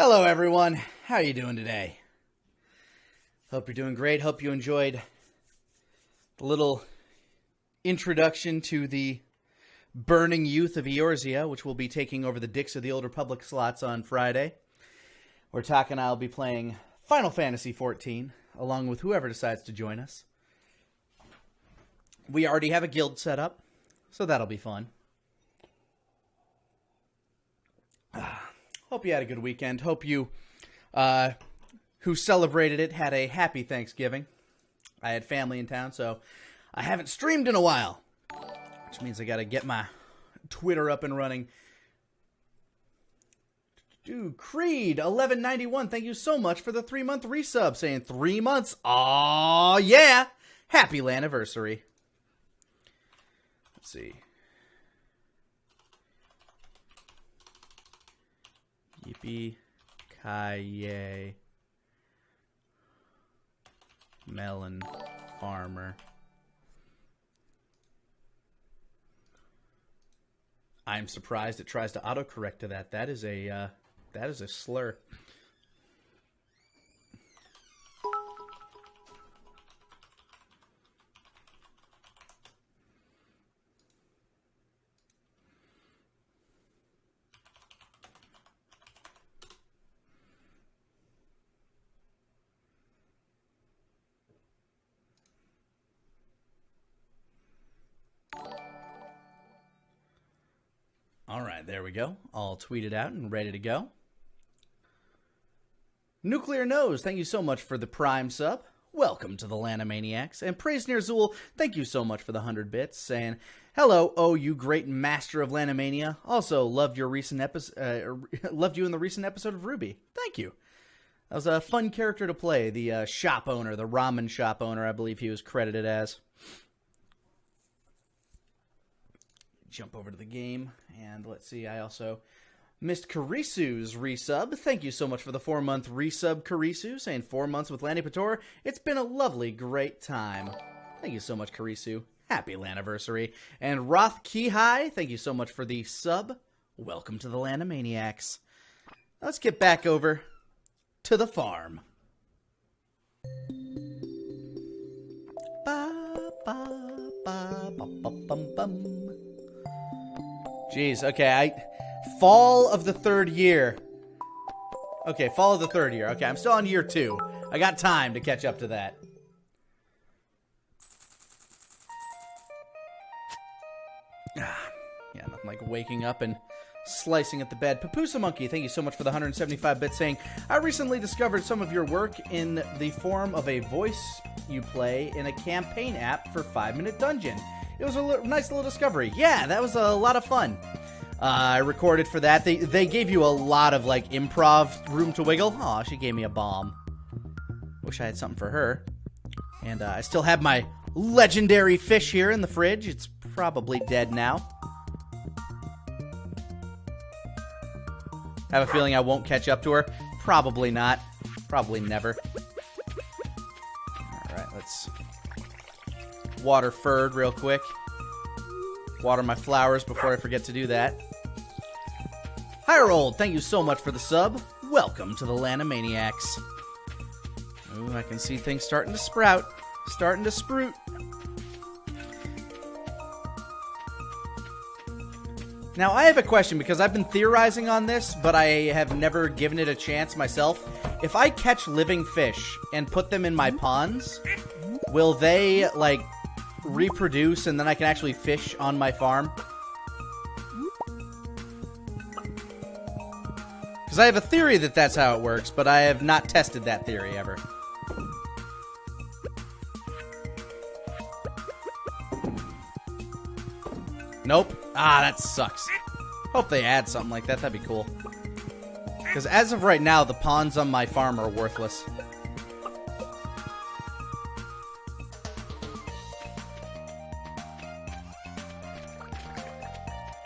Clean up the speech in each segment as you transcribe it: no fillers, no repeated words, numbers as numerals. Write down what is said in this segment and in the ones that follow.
Hello everyone, how are you doing today? Hope you're doing great. Hope you enjoyed the little introduction to the burning youth of Eorzea, which will be taking over the Dicks of the Old Republic slots on Friday. Where Taka and I will be playing Final Fantasy XIV, along with whoever decides to join us. We already have a guild set up, so that'll be fun. Hope you had a good weekend. Hope you, who celebrated it, had a happy Thanksgiving. I had family in town, so I haven't streamed in a while. Which means I gotta get my Twitter up and running. Dude, Creed, 1191, thank you so much for the 3-month resub. Saying 3 months. Aw, yeah! Happy Laniversary. Let's see. Yippee-ki-yay. Melon farmer. I'm surprised it tries to autocorrect to that. That is a slur. All right, there we go. All tweeted out and ready to go. Nuclear Nose, thank you so much for the Prime sub. Welcome to the Lanimaniacs. And Praise Near Zool, thank you so much for the 100 bits. Saying, hello, oh, you great master of Lanimania. Also, loved your recent loved you in the recent episode of Ruby. Thank you. That was a fun character to play. The shop owner, the ramen shop owner, I believe he was credited as. Jump over to the game, and let's see, I also missed Karisu's resub. Thank you so much for the 4-month resub, Karisu, saying 4 months with Lanipator. It's been a lovely, great time. Thank you so much, Karisu. Happy Laniversary. And Roth Kihai, thank you so much for the sub. Welcome to the Lanimaniacs. Let's get back over to the farm. Ba, ba, ba, ba, ba, bum, bum. Jeez, okay, fall of the third year. Okay, fall of the third year. Okay, I'm still on year 2. I got time to catch up to that. Yeah, nothing like waking up and slicing at the bed. Papusa Monkey, thank you so much for the 175 bits, saying, I recently discovered some of your work in the form of a voice you play in a campaign app for 5-Minute Dungeon. It was a nice little discovery. Yeah, that was a lot of fun. I recorded for that. They gave you a lot of, like, improv room to wiggle. Aw, she gave me a bomb. Wish I had something for her. And I still have my legendary fish here in the fridge. It's probably dead now. I have a feeling I won't catch up to her. Probably not. Probably never. Alright, let's water Ferd real quick. Water my flowers before I forget to do that. Hirold, thank you so much for the sub. Welcome to the Lanimaniacs. Ooh, I can see things starting to sprout. Starting to sprout. Now, I have a question because I've been theorizing on this, but I have never given it a chance myself. If I catch living fish and put them in my ponds, will they, like, reproduce and then I can actually fish on my farm? Because I have a theory that that's how it works, but I have not tested that theory ever. Nope. Ah, that sucks. Hope they add something like that. That'd be cool. Because as of right now, the ponds on my farm are worthless.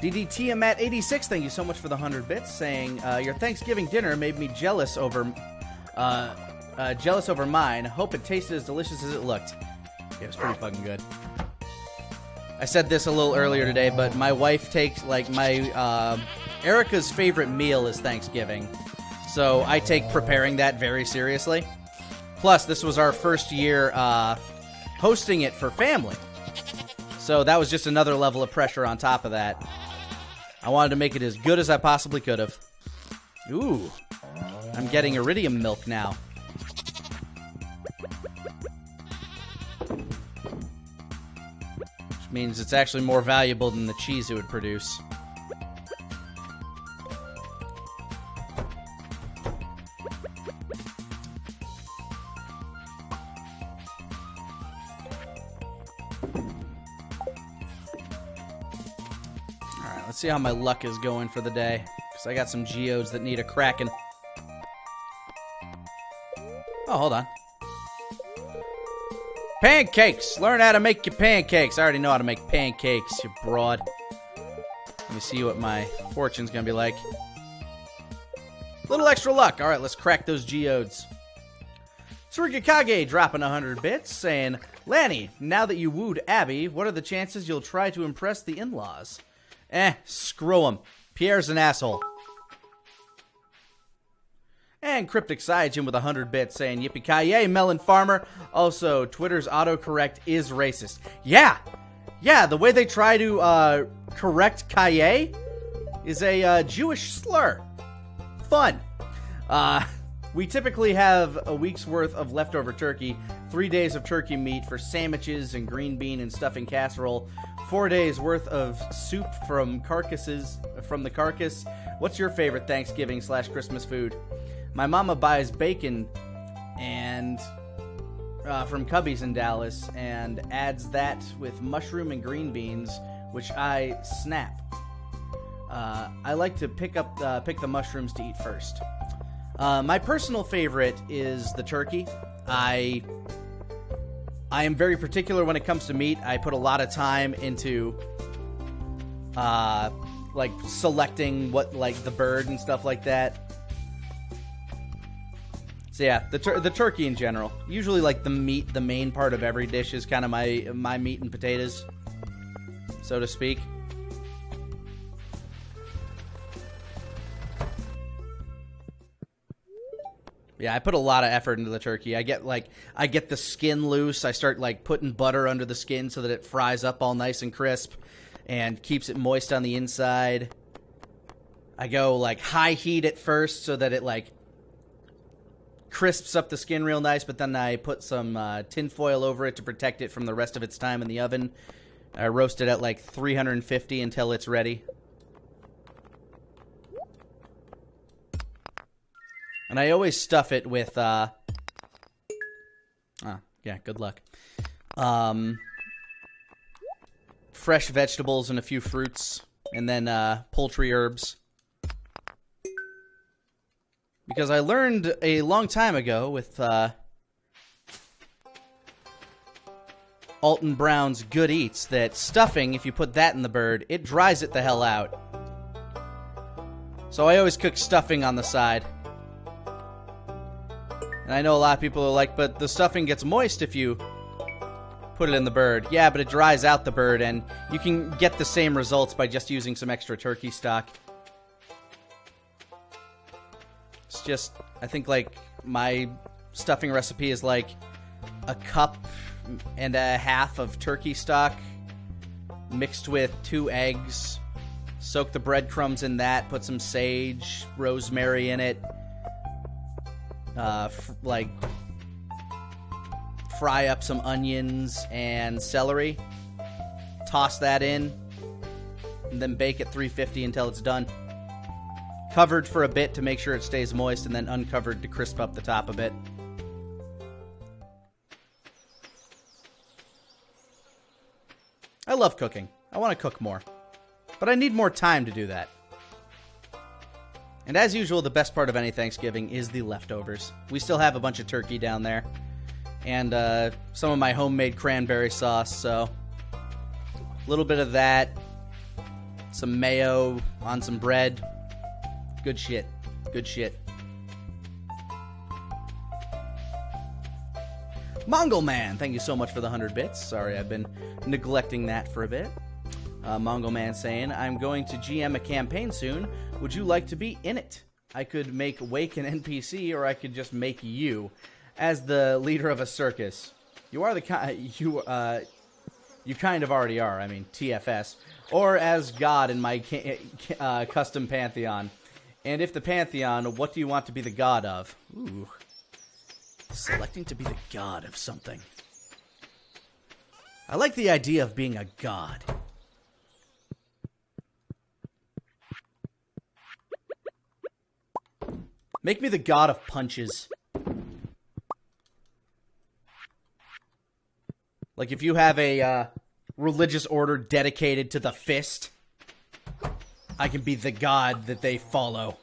DDTMat86, thank you so much for the 100 bits, saying, your Thanksgiving dinner made me jealous over mine. Hope it tasted as delicious as it looked. It was pretty fucking good. I said this a little earlier today, but my wife takes, like, my, Erica's favorite meal is Thanksgiving. So I take preparing that very seriously. Plus, this was our first year hosting it for family. So that was just another level of pressure on top of that. I wanted to make it as good as I possibly could have. Ooh, I'm getting iridium milk now. Which means it's actually more valuable than the cheese it would produce. Let's see how my luck is going for the day, because I got some geodes that need a cracking. Oh, hold on. Pancakes! Learn how to make your pancakes. I already know how to make pancakes, you broad. Let me see what my fortune's gonna be like. Little extra luck. Alright, let's crack those geodes. Tsurukage dropping 100 bits, saying, Lanny, now that you wooed Abby, what are the chances you'll try to impress the in-laws? Screw him. Pierre's an asshole. And Cryptic Cyajin with 100 bits saying, Yippee-ki-yay, Melon Farmer. Also, Twitter's autocorrect is racist. Yeah, the way they try to correct Kaye is a Jewish slur. Fun. We typically have a week's worth of leftover turkey, 3 days of turkey meat for sandwiches and green bean and stuffing casserole, 4 days worth of soup from the carcass. What's your favorite Thanksgiving/Christmas food? My mama buys bacon and from Cubby's in Dallas and adds that with mushroom and green beans, which I snap. I like to pick the mushrooms to eat first. My personal favorite is the turkey. I am very particular when it comes to meat. I put a lot of time into like selecting the bird and stuff like that. So yeah, the turkey in general. Usually the meat, the main part of every dish is kind of my meat and potatoes, so to speak. Yeah, I put a lot of effort into the turkey. I get the skin loose. I start putting butter under the skin so that it fries up all nice and crisp and keeps it moist on the inside. I go high heat at first so that it crisps up the skin real nice, but then I put some tin foil over it to protect it from the rest of its time in the oven. I roast it at 350 until it's ready. And I always stuff it with, yeah, good luck. Fresh vegetables and a few fruits, and then poultry herbs. Because I learned a long time ago with Alton Brown's Good Eats that stuffing, if you put that in the bird, it dries it the hell out. So I always cook stuffing on the side. And I know a lot of people are like, but the stuffing gets moist if you put it in the bird. Yeah, but it dries out the bird, and you can get the same results by just using some extra turkey stock. It's just, I think, my stuffing recipe is a cup and a half of turkey stock mixed with 2 eggs. Soak the breadcrumbs in that, put some sage, rosemary in it. Fry up some onions and celery, toss that in, and then bake at 350 until it's done. Covered for a bit to make sure it stays moist, and then uncovered to crisp up the top a bit. I love cooking. I want to cook more, but I need more time to do that. And as usual, the best part of any Thanksgiving is the leftovers. We still have a bunch of turkey down there. And some of my homemade cranberry sauce, so a little bit of that. Some mayo on some bread. Good shit. Good shit. Mongol Man, thank you so much for the 100 bits. Sorry, I've been neglecting that for a bit. Mongol Man saying, I'm going to GM a campaign soon. Would you like to be in it? I could Wake an NPC, or I could just make you as the leader of a circus. You are the you kind of already are. I mean, TFS, or as God in my custom pantheon. And if the pantheon, what do you want to be the god of? Ooh, selecting to be the god of something. I like the idea of being a god. Make me the god of punches. Like if you have a religious order dedicated to the fist, I can be the god that they follow.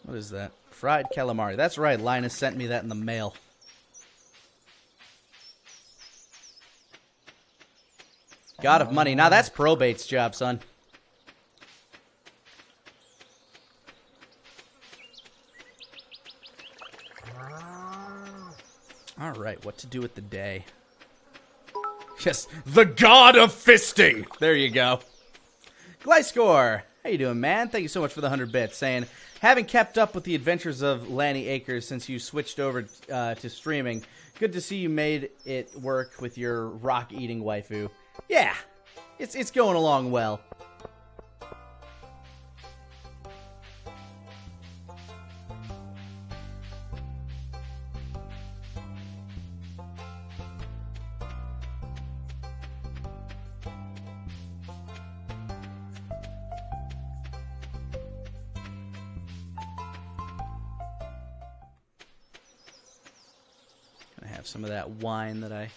What is that? Fried calamari. That's right, Linus sent me that in the mail. God of money. Now that's probate's job, son. Alright, what to do with the day? Yes, the god of fisting! There you go. Glycor! How you doing, man? Thank you so much for the 100 bits. Saying, having kept up with the adventures of Lanny Acres since you switched over to streaming, good to see you made it work with your rock-eating waifu. Yeah, it's going along well. Gonna have some of that wine that I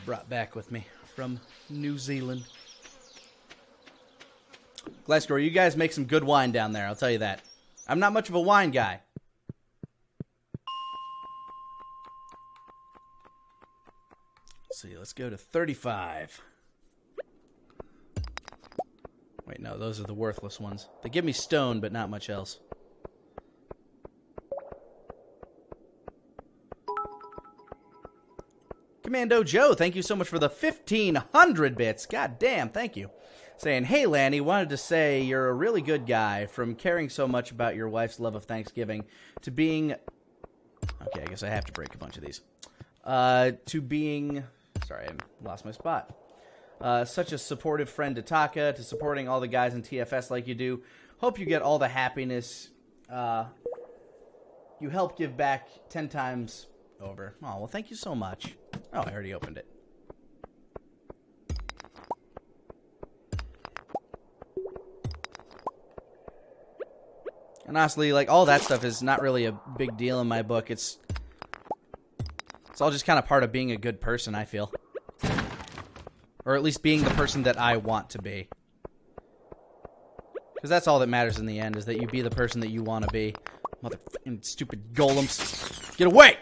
brought back with me from New Zealand. Glasgow, you guys make some good wine down there, I'll tell you that. I'm not much of a wine guy. Let's see, let's go to 35. Wait, no, those are the worthless ones. They give me stone, but not much else. Commando Joe, thank you so much for the 1,500 bits. God damn, thank you. Saying, hey, Lanny, wanted to say you're a really good guy. From caring so much about your wife's love of Thanksgiving to being... Okay, I guess I have to break a bunch of these. To being... Sorry, I lost my spot. Such a supportive friend to Taka, to supporting all the guys in TFS like you do. Hope you get all the happiness you help give back 10 times over. Oh, well, thank you so much. Oh, I already opened it. And honestly, like, all that stuff is not really a big deal in my book. It's all just kind of part of being a good person, I feel. Or at least being the person that I want to be. Because that's all that matters in the end, is that you be the person that you want to be. Motherfucking stupid golems. Get away!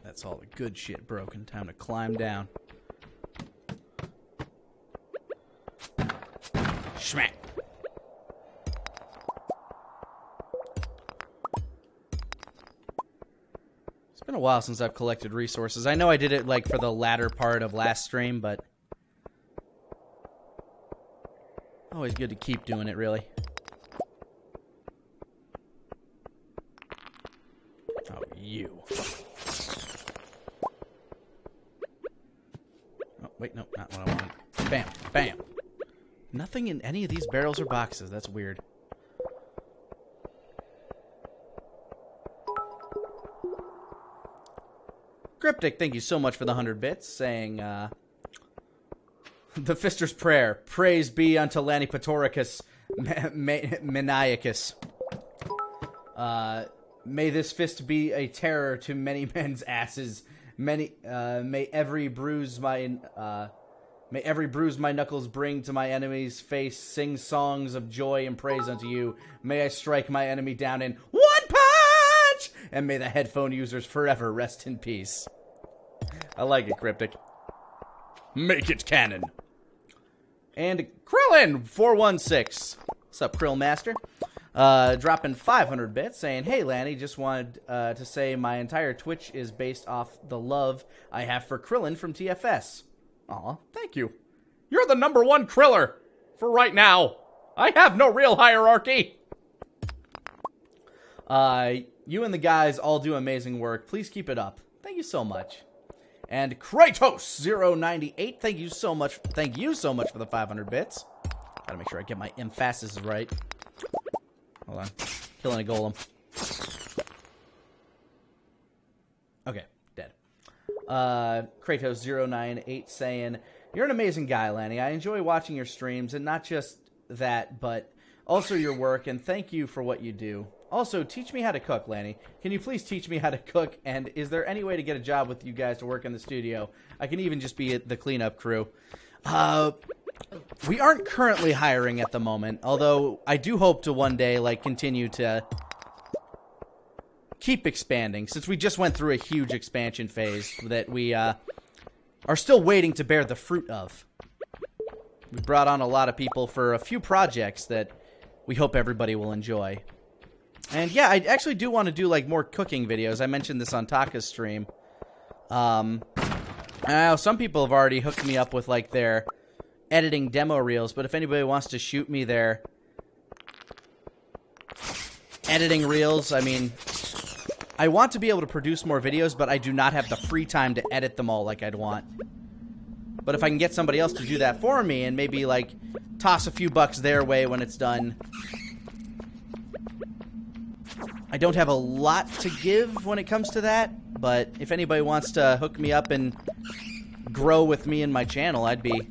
That's all the good shit broken. Time to climb down. Schmack. It's been a while since I've collected resources. I know I did it like for the latter part of last stream, but always good to keep doing it, really. Oh, you. Wait, no, not what I wanted. Bam, bam. Nothing in any of these barrels or boxes. That's weird. Cryptic, thank you so much for the 100 bits. Saying, The Fister's Prayer. Praise be unto Lanipatoricus Maniacus. May this fist be a terror to many men's asses. May every bruise my knuckles bring to my enemy's face. Sing songs of joy and praise unto you. May I strike my enemy down in one punch! And may the headphone users forever rest in peace. I like it, Cryptic. Make it canon. And Krillin416. What's up, Krill Master? Dropping 500 bits, saying, "Hey, Lanny, just wanted to say my entire Twitch is based off the love I have for Krillin from TFS." Aw, thank you. You're the #1 Kriller for right now. I have no real hierarchy. You and the guys all do amazing work. Please keep it up. Thank you so much. And Kratos098, thank you so much for the 500 bits. Gotta make sure I get my emphasis right. Hold on. Killing a golem. Okay, dead. Kratos098 saying, "You're an amazing guy, Lanny. I enjoy watching your streams, and not just that, but also your work, and thank you for what you do. Also, teach me how to cook, Lanny. Can you please teach me how to cook, and is there any way to get a job with you guys to work in the studio? I can even just be at the cleanup crew." We aren't currently hiring at the moment, although I do hope to one day, like, continue to keep expanding, since we just went through a huge expansion phase that we are still waiting to bear the fruit of. We brought on a lot of people for a few projects that we hope everybody will enjoy. And yeah, I actually do want to do, like, more cooking videos. I mentioned this on Taka's stream. I know some people have already hooked me up with, like, their editing demo reels, but if anybody wants to shoot me their editing reels, I mean, I want to be able to produce more videos, but I do not have the free time to edit them all like I'd want. But if I can get somebody else to do that for me and maybe, like, toss a few bucks their way when it's done. I don't have a lot to give when it comes to that, but if anybody wants to hook me up and grow with me in my channel, I'd be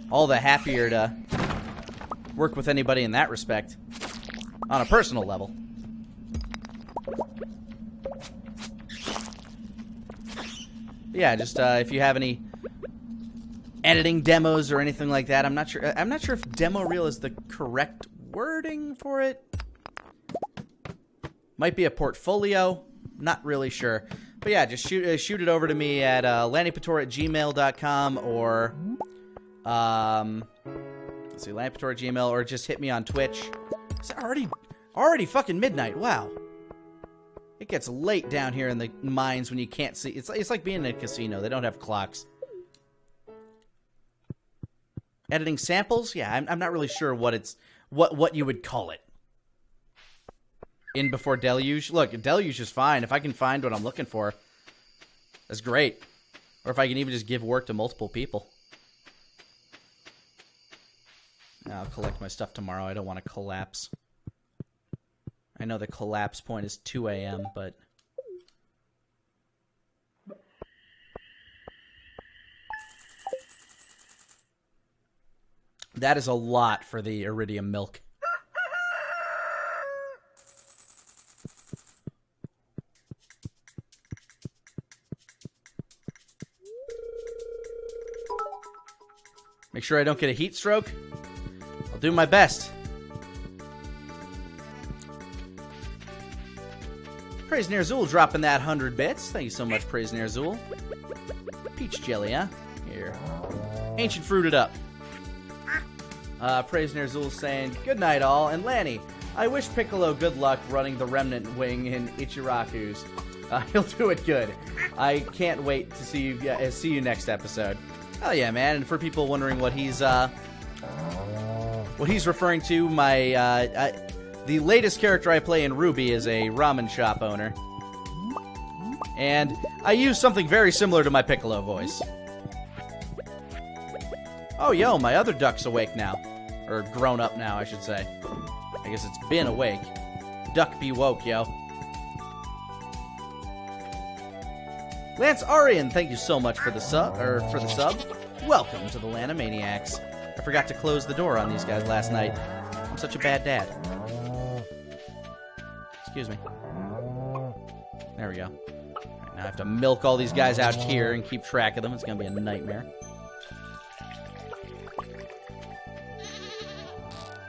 all the happier to work with anybody in that respect, on a personal level. Yeah, just if you have any editing demos or anything like that, I'm not sure if demo reel is the correct wording for it. Might be a portfolio, not really sure. But yeah, just shoot it over to me at lanipator@gmail.com or let's see, lanipator@gmail, or just hit me on Twitch. It's already fucking midnight. Wow. It gets late down here in the mines when you can't see. It's like being in a casino. They don't have clocks. Editing samples? Yeah, I'm not really sure what you would call it. In before deluge? Look, deluge is fine. If I can find what I'm looking for, that's great. Or if I can even just give work to multiple people. I'll collect my stuff tomorrow. I don't want to collapse. I know the collapse point is 2 a.m., but... that is a lot for the iridium milk. Make sure I don't get a heat stroke. I'll do my best. Praise Nerzul dropping that 100 bits. Thank you so much, Praise Nerzul. Peach jelly, huh? Here. Ancient fruited up. Praise Nerzul saying, "Good night, all." And Lanny, I wish Piccolo good luck running the remnant wing in Ichiraku's. He'll do it good. I can't wait to see you next episode. Oh yeah, man! And for people wondering what he's referring to, the latest character I play in Ruby is a ramen shop owner, and I use something very similar to my Piccolo voice. Oh, yo, my other duck's awake now, or grown up now, I should say. I guess it's been awake. Duck be woke, yo. Lance Arian, thank you so much for the sub. Welcome to the Lanimaniacs. I forgot to close the door on these guys last night. I'm such a bad dad. Excuse me. There we go. Right, now I have to milk all these guys out here and keep track of them. It's going to be a nightmare.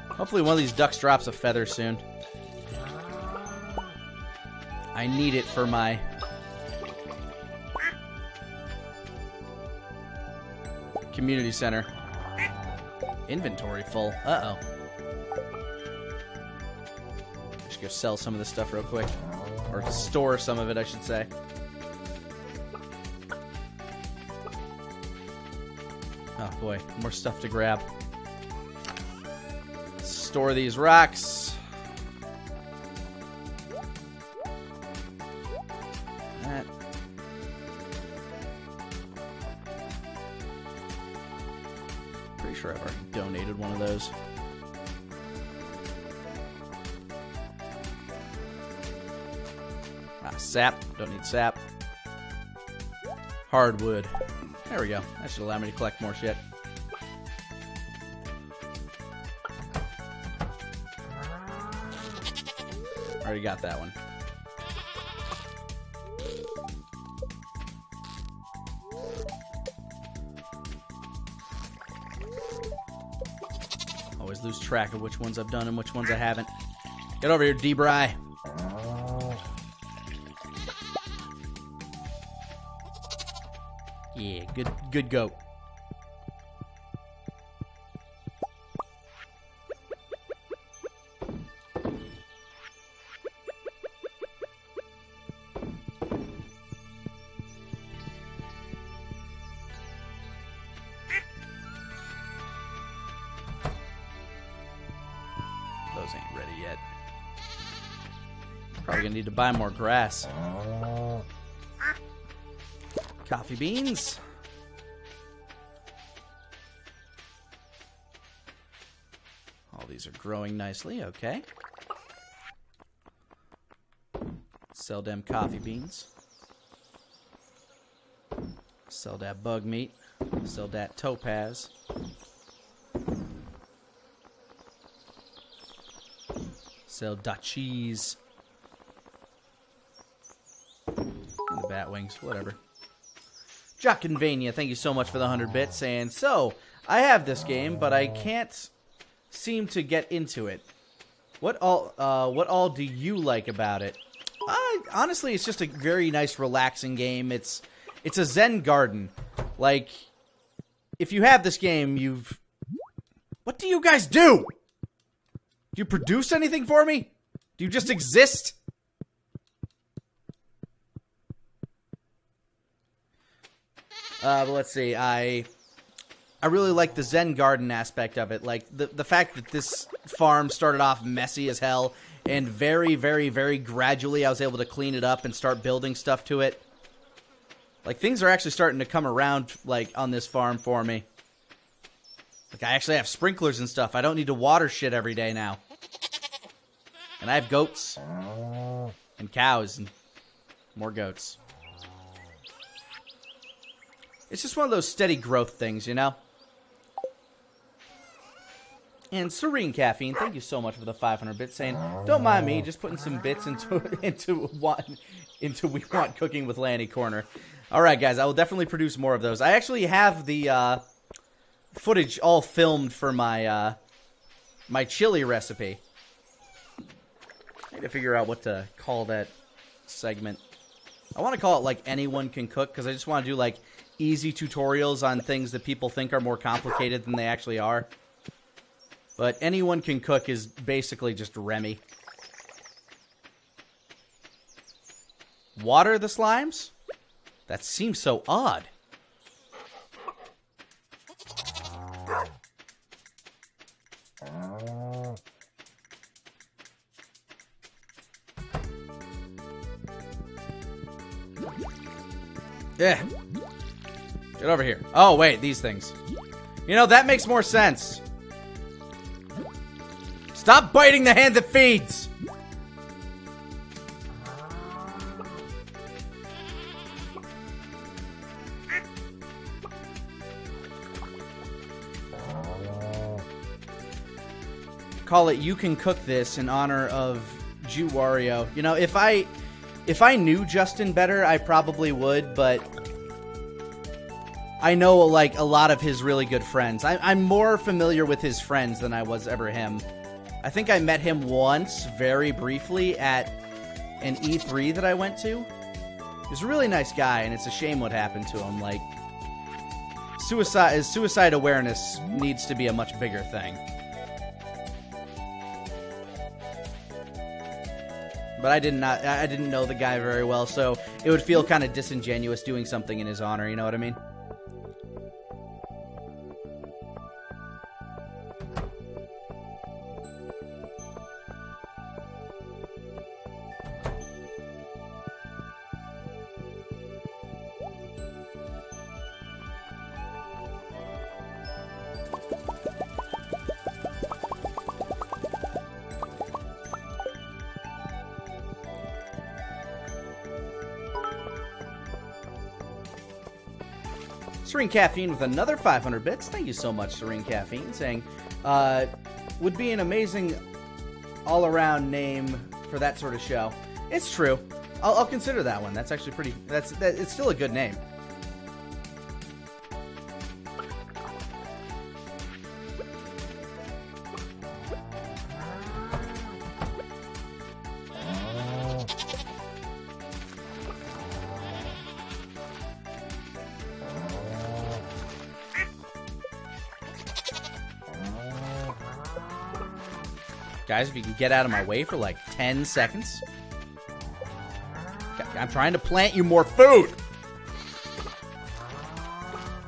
Hopefully one of these ducks drops a feather soon. I need it for my... community center. Inventory full. Uh-oh. I should go sell some of this stuff real quick. Or store some of it, I should say. Oh boy, more stuff to grab. Store these rocks. That. Pretty sure I've already donated one of those. Ah, sap. Don't need sap. Hardwood. There we go. That should allow me to collect more shit. Already got that one. Always lose track of which ones I've done and which ones I haven't. Get over here, D-Bry. Yeah, good goat. Those ain't ready yet. Probably gonna need to buy more grass. Coffee beans. All these are growing nicely, okay. Sell them coffee beans. Sell that bug meat. Sell that topaz. Sell that cheese. And the bat wings, whatever. Jockinvania, thank you so much for the 100 bits. And so, I have this game, but I can't seem to get into it. What all do you like about it? Honestly, it's just a very nice, relaxing game. It's a Zen garden. Like, if you have this game, you've... What do you guys do? Do you produce anything for me? Do you just exist? But let's see. I really like the Zen garden aspect of it. Like, the fact that this farm started off messy as hell, and very, very, very gradually I was able to clean it up and start building stuff to it. Like, things are actually starting to come around, like, on this farm for me. Like, I actually have sprinklers and stuff. I don't need to water shit every day now. And I have goats. And cows. And more goats. It's just one of those steady growth things, you know? And Serene Caffeine, thank you so much for the 500 bits, saying, don't mind me, just putting some bits into We Want Cooking with Lanny Corner. Alright, guys, I will definitely produce more of those. I actually have the footage all filmed for my my chili recipe. I need to figure out what to call that segment. I want to call it, like, Anyone Can Cook, because I just want to do, like, easy tutorials on things that people think are more complicated than they actually are. But Anyone Can Cook is basically just Remy. Water the slimes? That seems so odd. Yeah. Get over here. Oh, wait, these things. You know, that makes more sense. Stop biting the hand that feeds! call it "You Can Cook This" in honor of Jew Wario. You know, if I knew Justin better, I probably would, but I know, like, a lot of his really good friends. I'm more familiar with his friends than I was ever him. I think I met him once, very briefly, at an E3 that I went to. He's a really nice guy, and it's a shame what happened to him. Like, suicide awareness needs to be a much bigger thing. But I didn't know the guy very well, so it would feel kind of disingenuous doing something in his honor, you know what I mean? Serene Caffeine with another 500 bits. Thank you so much, Serene Caffeine, saying, would be an amazing all-around name for that sort of show. It's true. I'll consider that one. That's actually pretty... It's still a good name. Guys, if you can get out of my way for like 10 seconds. I'm trying to plant you more food.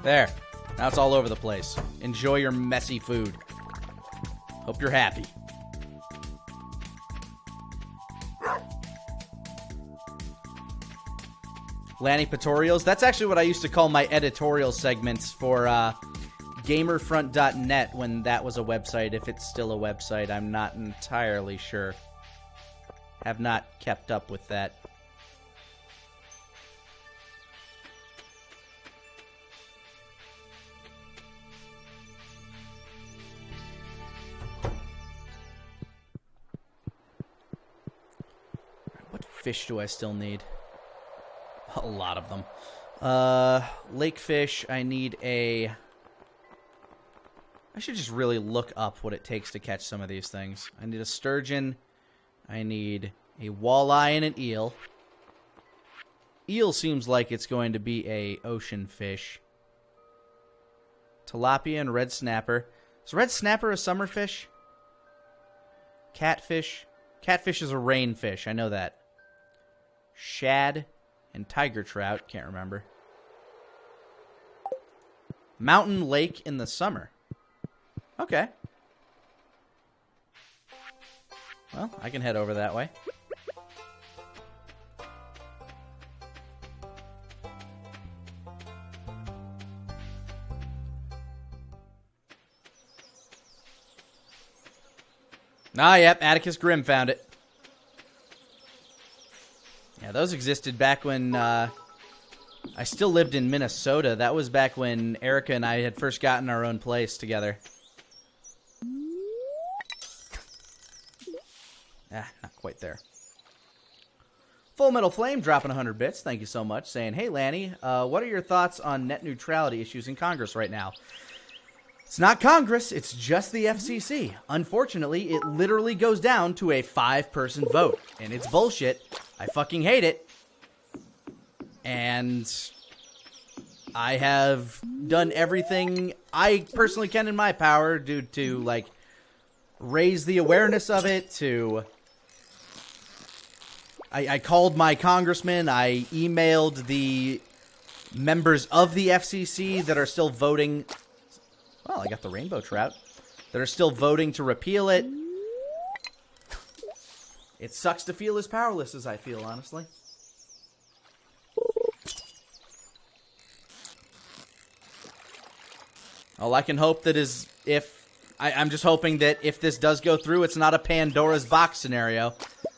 There. Now it's all over the place. Enjoy your messy food. Hope you're happy. Lanipatorials. That's actually what I used to call my editorial segments for Gamerfront.net when that was a website. If it's still a website, I'm not entirely sure. Have not kept up with that. What fish do I still need? A lot of them. Lake fish, I need a... I should just really look up what it takes to catch some of these things. I need a sturgeon. I need a walleye and an eel. Eel seems like it's going to be a ocean fish. Tilapia and red snapper. Is red snapper a summer fish? Catfish. Catfish is a rain fish. I know that. Shad and tiger trout. Can't remember. Mountain lake in the summer. Okay. Well, I can head over that way. Ah, yep, Atticus Grimm found it. Yeah, those existed back when I still lived in Minnesota. That was back when Erica and I had first gotten our own place together. Not quite there. Full Metal Flame dropping 100 bits. Thank you so much. Saying, hey, Lanny, what are your thoughts on net neutrality issues in Congress right now? It's not Congress. It's just the FCC. Unfortunately, it literally goes down to a 5-person vote. And it's bullshit. I fucking hate it. And I have done everything I personally can in my power to like, raise the awareness of it, to... I called my congressman, I emailed the members of the FCC that are still voting... Well, I got the rainbow trout. That are still voting to repeal it. It sucks to feel as powerless as I feel, honestly. All I can hope that is if... I'm just hoping that if this does go through, it's not a Pandora's box scenario.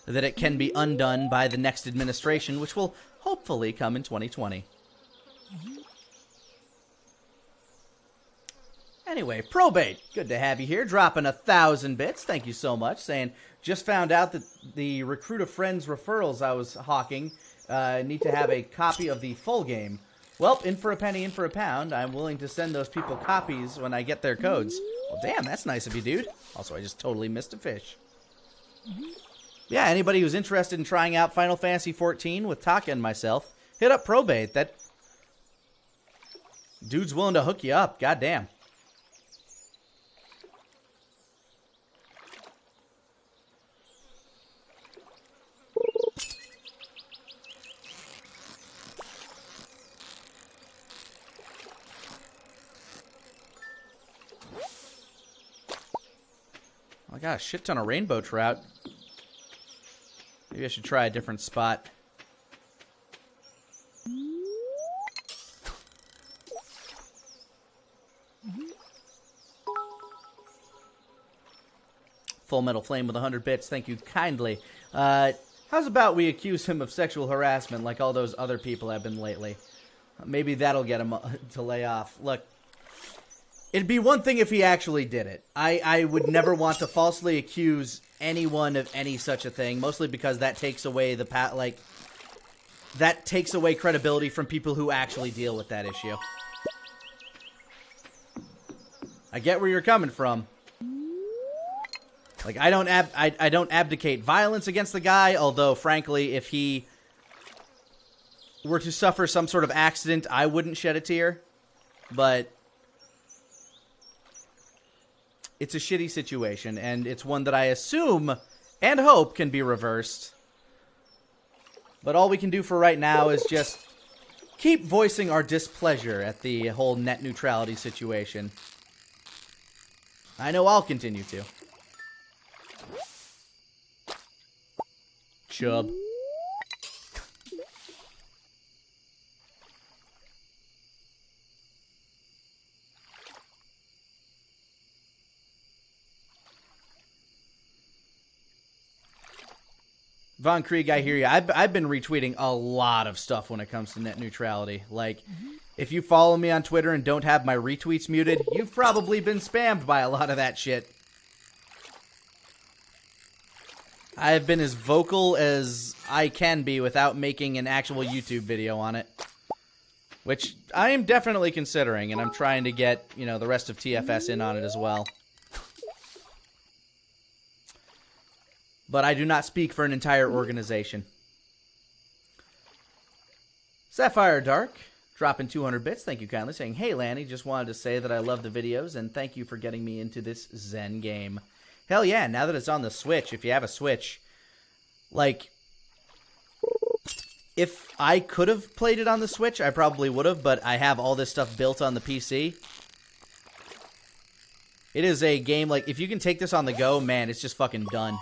That it can be undone by the next administration, which will hopefully come in 2020. Anyway, Probate, good to have you here. Dropping 1,000 bits. Thank you so much. Saying, just found out that the Recruit a Friends referrals I was hawking need to have a copy of the full game. Well, in for a penny, in for a pound. I'm willing to send those people copies when I get their codes. Well, damn, that's nice of you, dude. Also, I just totally missed a fish. Yeah, anybody who's interested in trying out Final Fantasy XIV with Taka and myself, hit up Probate. That dude's willing to hook you up. Goddamn. I got a shit ton of rainbow trout. Maybe I should try a different spot. Full Metal Flame with 100 bits. Thank you kindly. How's about we accuse him of sexual harassment like all those other people have been lately? Maybe that'll get him to lay off. Look. It'd be one thing if he actually did it. I would never want to falsely accuse anyone of any such a thing, mostly because that takes away that takes away credibility from people who actually deal with that issue. I get where you're coming from. Like, I don't abdicate violence against the guy, although frankly, if he were to suffer some sort of accident, I wouldn't shed a tear. But it's a shitty situation, and it's one that I assume and hope can be reversed. But all we can do for right now is just keep voicing our displeasure at the whole net neutrality situation. I know I'll continue to. Chub. Von Krieg, I hear you. I've been retweeting a lot of stuff when it comes to net neutrality. Like, if you follow me on Twitter and don't have my retweets muted, you've probably been spammed by a lot of that shit. I have been as vocal as I can be without making an actual YouTube video on it. Which I am definitely considering, and I'm trying to get, the rest of TFS in on it as well. But I do not speak for an entire organization. Sapphire Dark, dropping 200 bits. Thank you kindly. Saying, hey, Lanny, just wanted to say that I love the videos, and thank you for getting me into this Zen game. Hell yeah, now that it's on the Switch, if you have a Switch, like, if I could have played it on the Switch, I probably would have, but I have all this stuff built on the PC. It is a game, like, if you can take this on the go, man, it's just fucking done.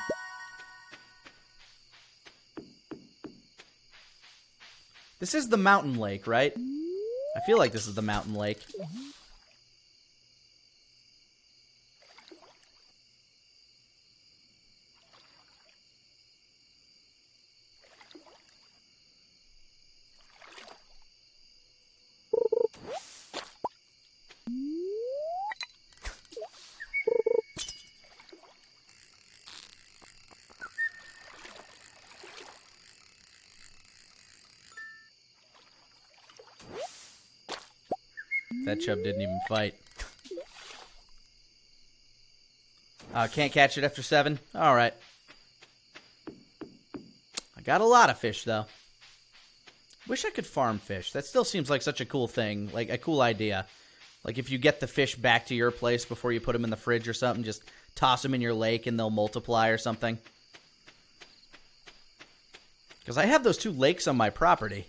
This is the mountain lake, right? I feel like this is the mountain lake. That chub didn't even fight. Can't catch it after 7? Alright. I got a lot of fish, though. Wish I could farm fish. That still seems like such a cool thing. Like, a cool idea. Like, if you get the fish back to your place before you put them in the fridge or something, just toss them in your lake and they'll multiply or something. Because I have those 2 lakes on my property.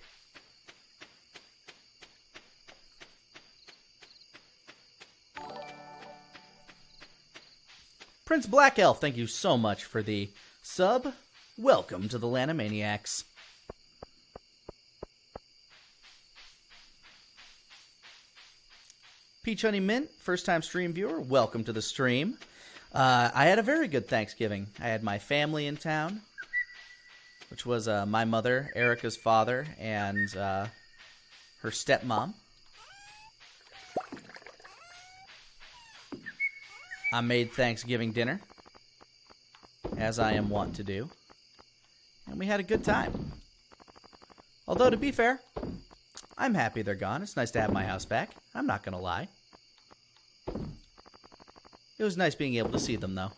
Prince Black Elf, thank you so much for the sub. Welcome to the Lanimaniacs. Peach Honey Mint, first time stream viewer, welcome to the stream. I had a very good Thanksgiving. I had my family in town, which was my mother, Erica's father, and her stepmom. I made Thanksgiving dinner, as I am wont to do, and we had a good time. Although, to be fair, I'm happy they're gone. It's nice to have my house back. I'm not gonna lie. It was nice being able to see them, though.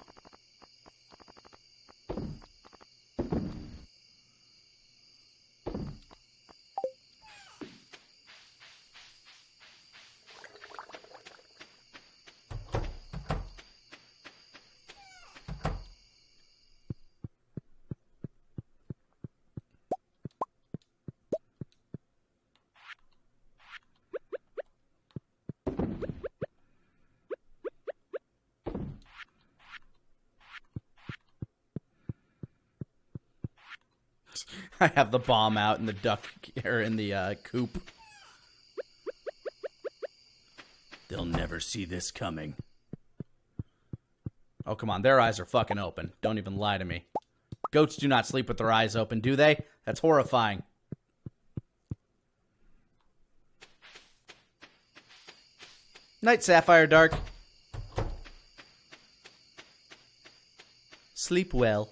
I have the bomb out in the duck, or in the coop. They'll never see this coming. Oh, come on. Their eyes are fucking open. Don't even lie to me. Goats do not sleep with their eyes open, do they? That's horrifying. Night, Sapphire Dark. Sleep well.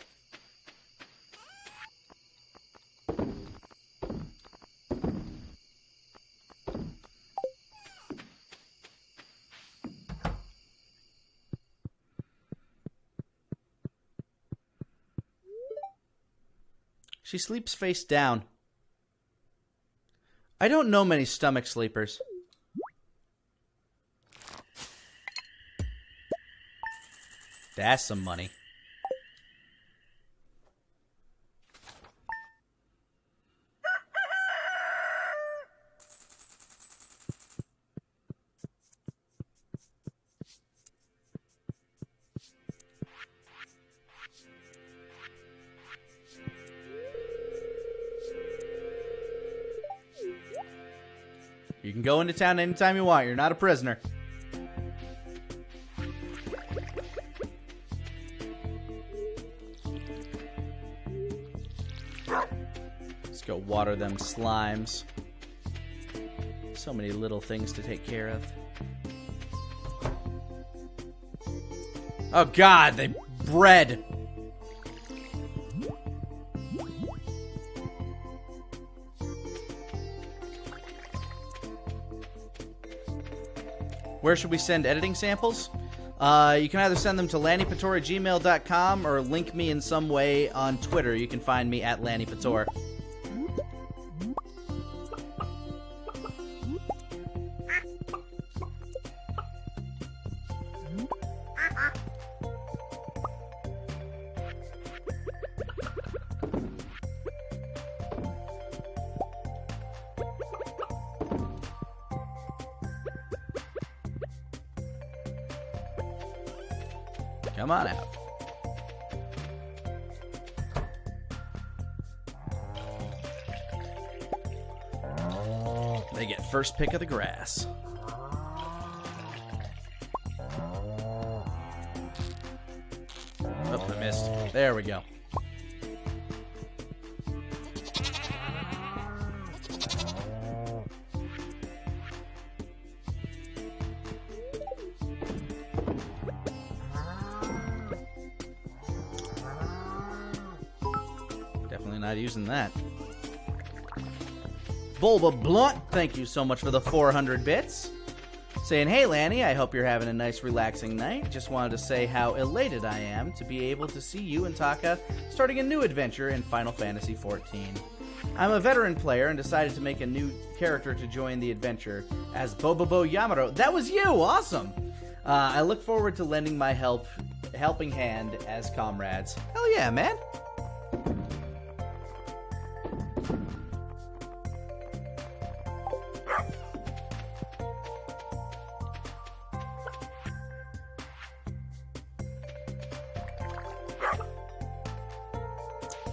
She sleeps face down. I don't know many stomach sleepers. That's some money. You can go into town anytime you want. You're not a prisoner. Let's go water them slimes. So many little things to take care of. Oh God, they bred. Where should we send editing samples? You can either send them to lanipator@gmail.com or link me in some way on Twitter. You can find me at Lanipator. Come on out. They get first pick of the grass. Oh, I missed. There we go. Not using that. Bulba Blunt, thank you so much for the 400 bits. Saying, hey Lanny, I hope you're having a nice relaxing night. Just wanted to say how elated I am to be able to see you and Taka starting a new adventure in Final Fantasy XIV. I'm a veteran player and decided to make a new character to join the adventure as Bobobo Yamaro. That was you! Awesome! I look forward to lending my helping hand as comrades. Hell yeah, man!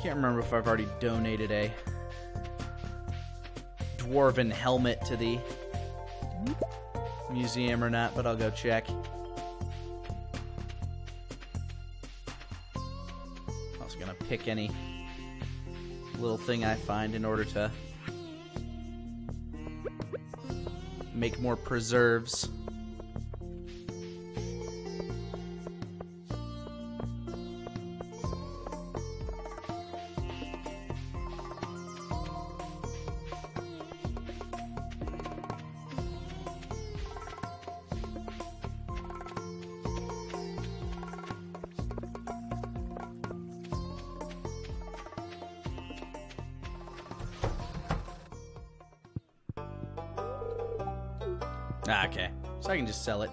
Can't remember if I've already donated a dwarven helmet to the museum or not, but I'll go check. I was gonna pick any little thing I find in order to make more preserves. Ah, okay. So I can just sell it.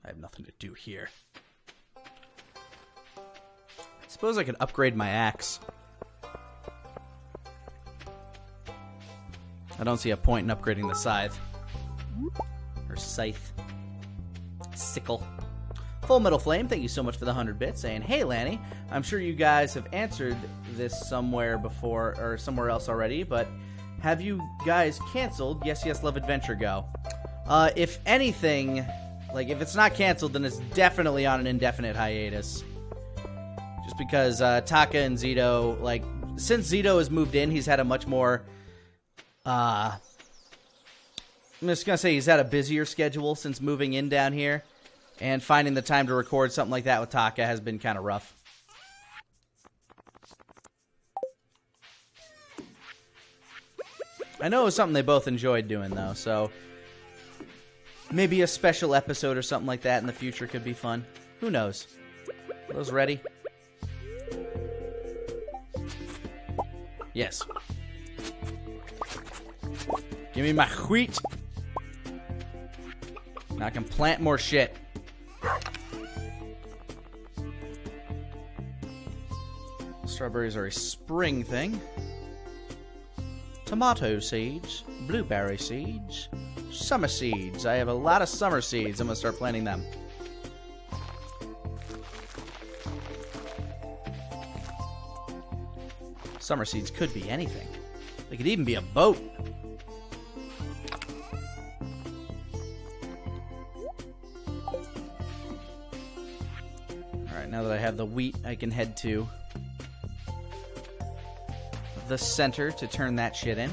I have nothing to do here. Suppose I could upgrade my axe. I don't see a point in upgrading the scythe. Or scythe. Sickle. Full Metal Flame, thank you so much for the 100 bits, saying, "Hey Lanny, I'm sure you guys have answered this somewhere before, or somewhere else already, but have you guys canceled Yes Yes Love Adventure Go? If anything, like, if it's not canceled, then it's definitely on an indefinite hiatus. Just because Taka and Zito, like, since Zito has moved in, he's had a much more, I'm just gonna say he's had a busier schedule since moving in down here. And finding the time to record something like that with Taka has been kind of rough. I know it was something they both enjoyed doing, though, so maybe a special episode or something like that in the future could be fun. Who knows? Are those ready? Yes. Give me my wheat. Now I can plant more shit. Strawberries are a spring thing. Tomato seeds, blueberry seeds, summer seeds. I have a lot of summer seeds. I'm going to start planting them. Summer seeds could be anything. They could even be a boat. Alright, now that I have the wheat, I can head to the center to turn that shit in.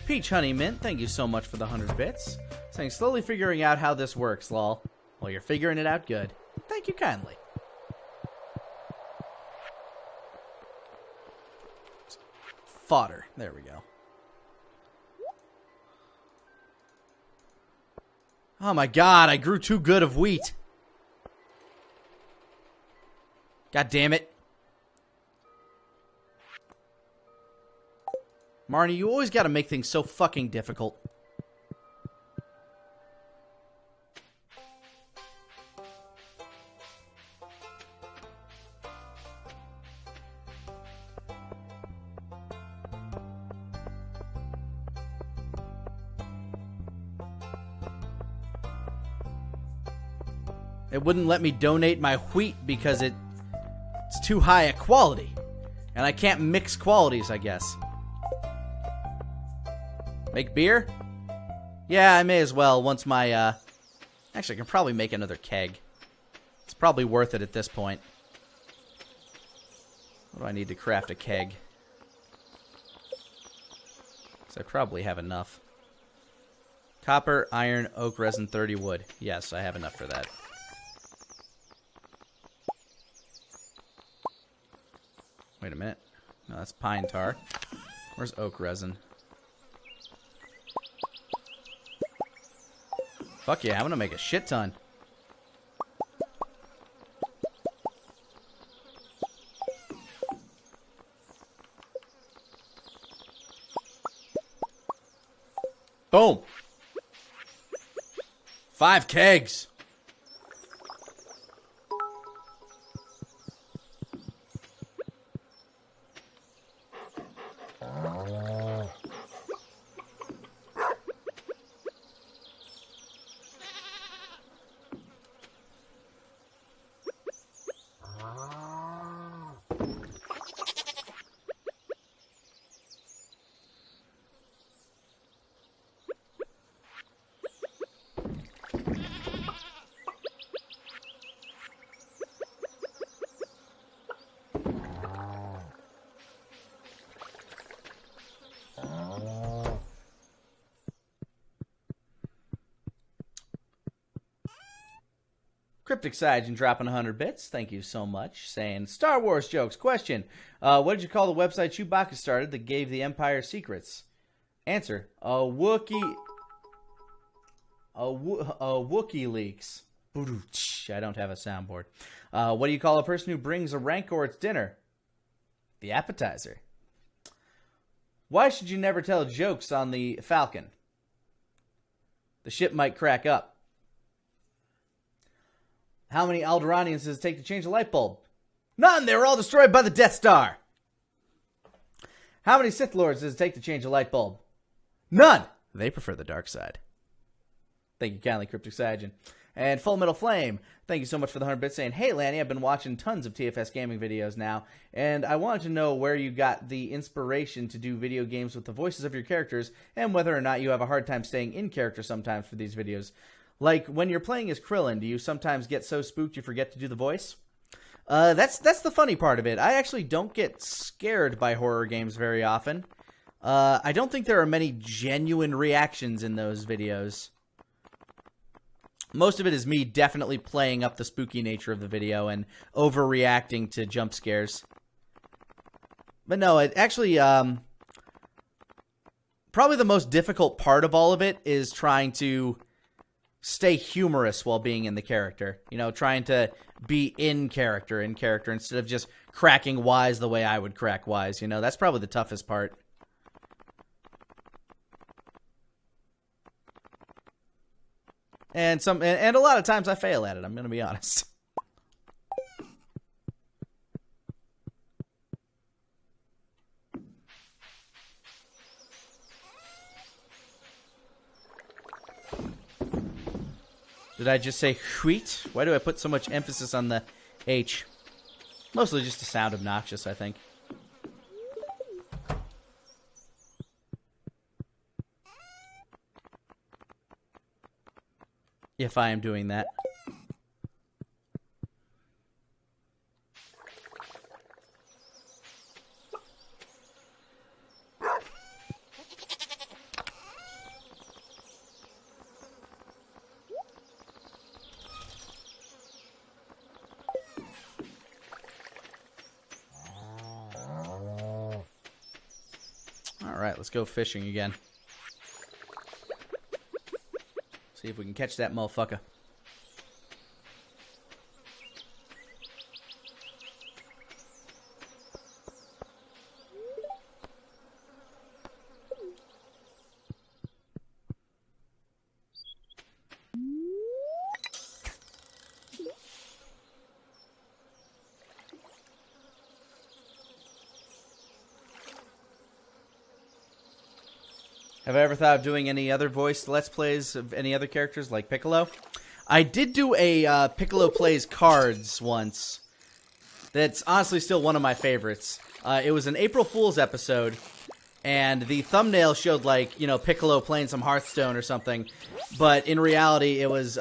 Peach Honey Mint, thank you so much for the 100 bits. Saying, slowly figuring out how this works, lol. Well, you're figuring it out good. Thank you kindly. Fodder. There we go. Oh my god, I grew too good of wheat. God damn it. Marnie, you always gotta make things so fucking difficult. It wouldn't let me donate my wheat because it's too high a quality. And I can't mix qualities, I guess. Make beer? Yeah, I may as well once my, Actually, I can probably make another keg. It's probably worth it at this point. What do I need to craft a keg? Because I probably have enough. Copper, iron, oak resin, 30 wood. Yes, I have enough for that. Wait a minute. No, that's pine tar. Where's oak resin? Fuck yeah, I'm gonna make a shit ton. Boom! 5 kegs! Cryptic Scion dropping 100 bits. Thank you so much. Saying, Star Wars jokes. Question. What did you call the website Chewbacca started that gave the Empire secrets? Answer. Wookiee leaks. I don't have a soundboard. What do you call a person who brings a Rancor at dinner? The appetizer. Why should you never tell jokes on the Falcon? The ship might crack up. How many Alderaanians does it take to change a light bulb? None! They were all destroyed by the Death Star! How many Sith Lords does it take to change a light bulb? None! They prefer the dark side. Thank you kindly, Cryptic Scion. And Full Metal Flame, thank you so much for the 100 bits, saying, hey, Lanny, I've been watching tons of TFS gaming videos now, and I wanted to know where you got the inspiration to do video games with the voices of your characters, and whether or not you have a hard time staying in character sometimes for these videos. Like, when you're playing as Krillin, do you sometimes get so spooked you forget to do the voice? That's the funny part of it. I actually don't get scared by horror games very often. I don't think there are many genuine reactions in those videos. Most of it is me definitely playing up the spooky nature of the video and overreacting to jump scares. But no, it actually, probably the most difficult part of all of it is trying to stay humorous while being in the character. You know, trying to be in character instead of just cracking wise the way I would crack wise. You know, that's probably the toughest part. And a lot of times I fail at it, I'm going to be honest. Did I just say wheat? Why do I put so much emphasis on the H? Mostly just to sound obnoxious, I think. If I am doing that. Alright, let's go fishing again. See if we can catch that motherfucker. Have I ever thought of doing any other voice Let's Plays of any other characters like Piccolo? I did do a Piccolo Plays Cards once. That's honestly still one of my favorites. It was an April Fool's episode, and the thumbnail showed, like, you know, Piccolo playing some Hearthstone or something. But in reality, it was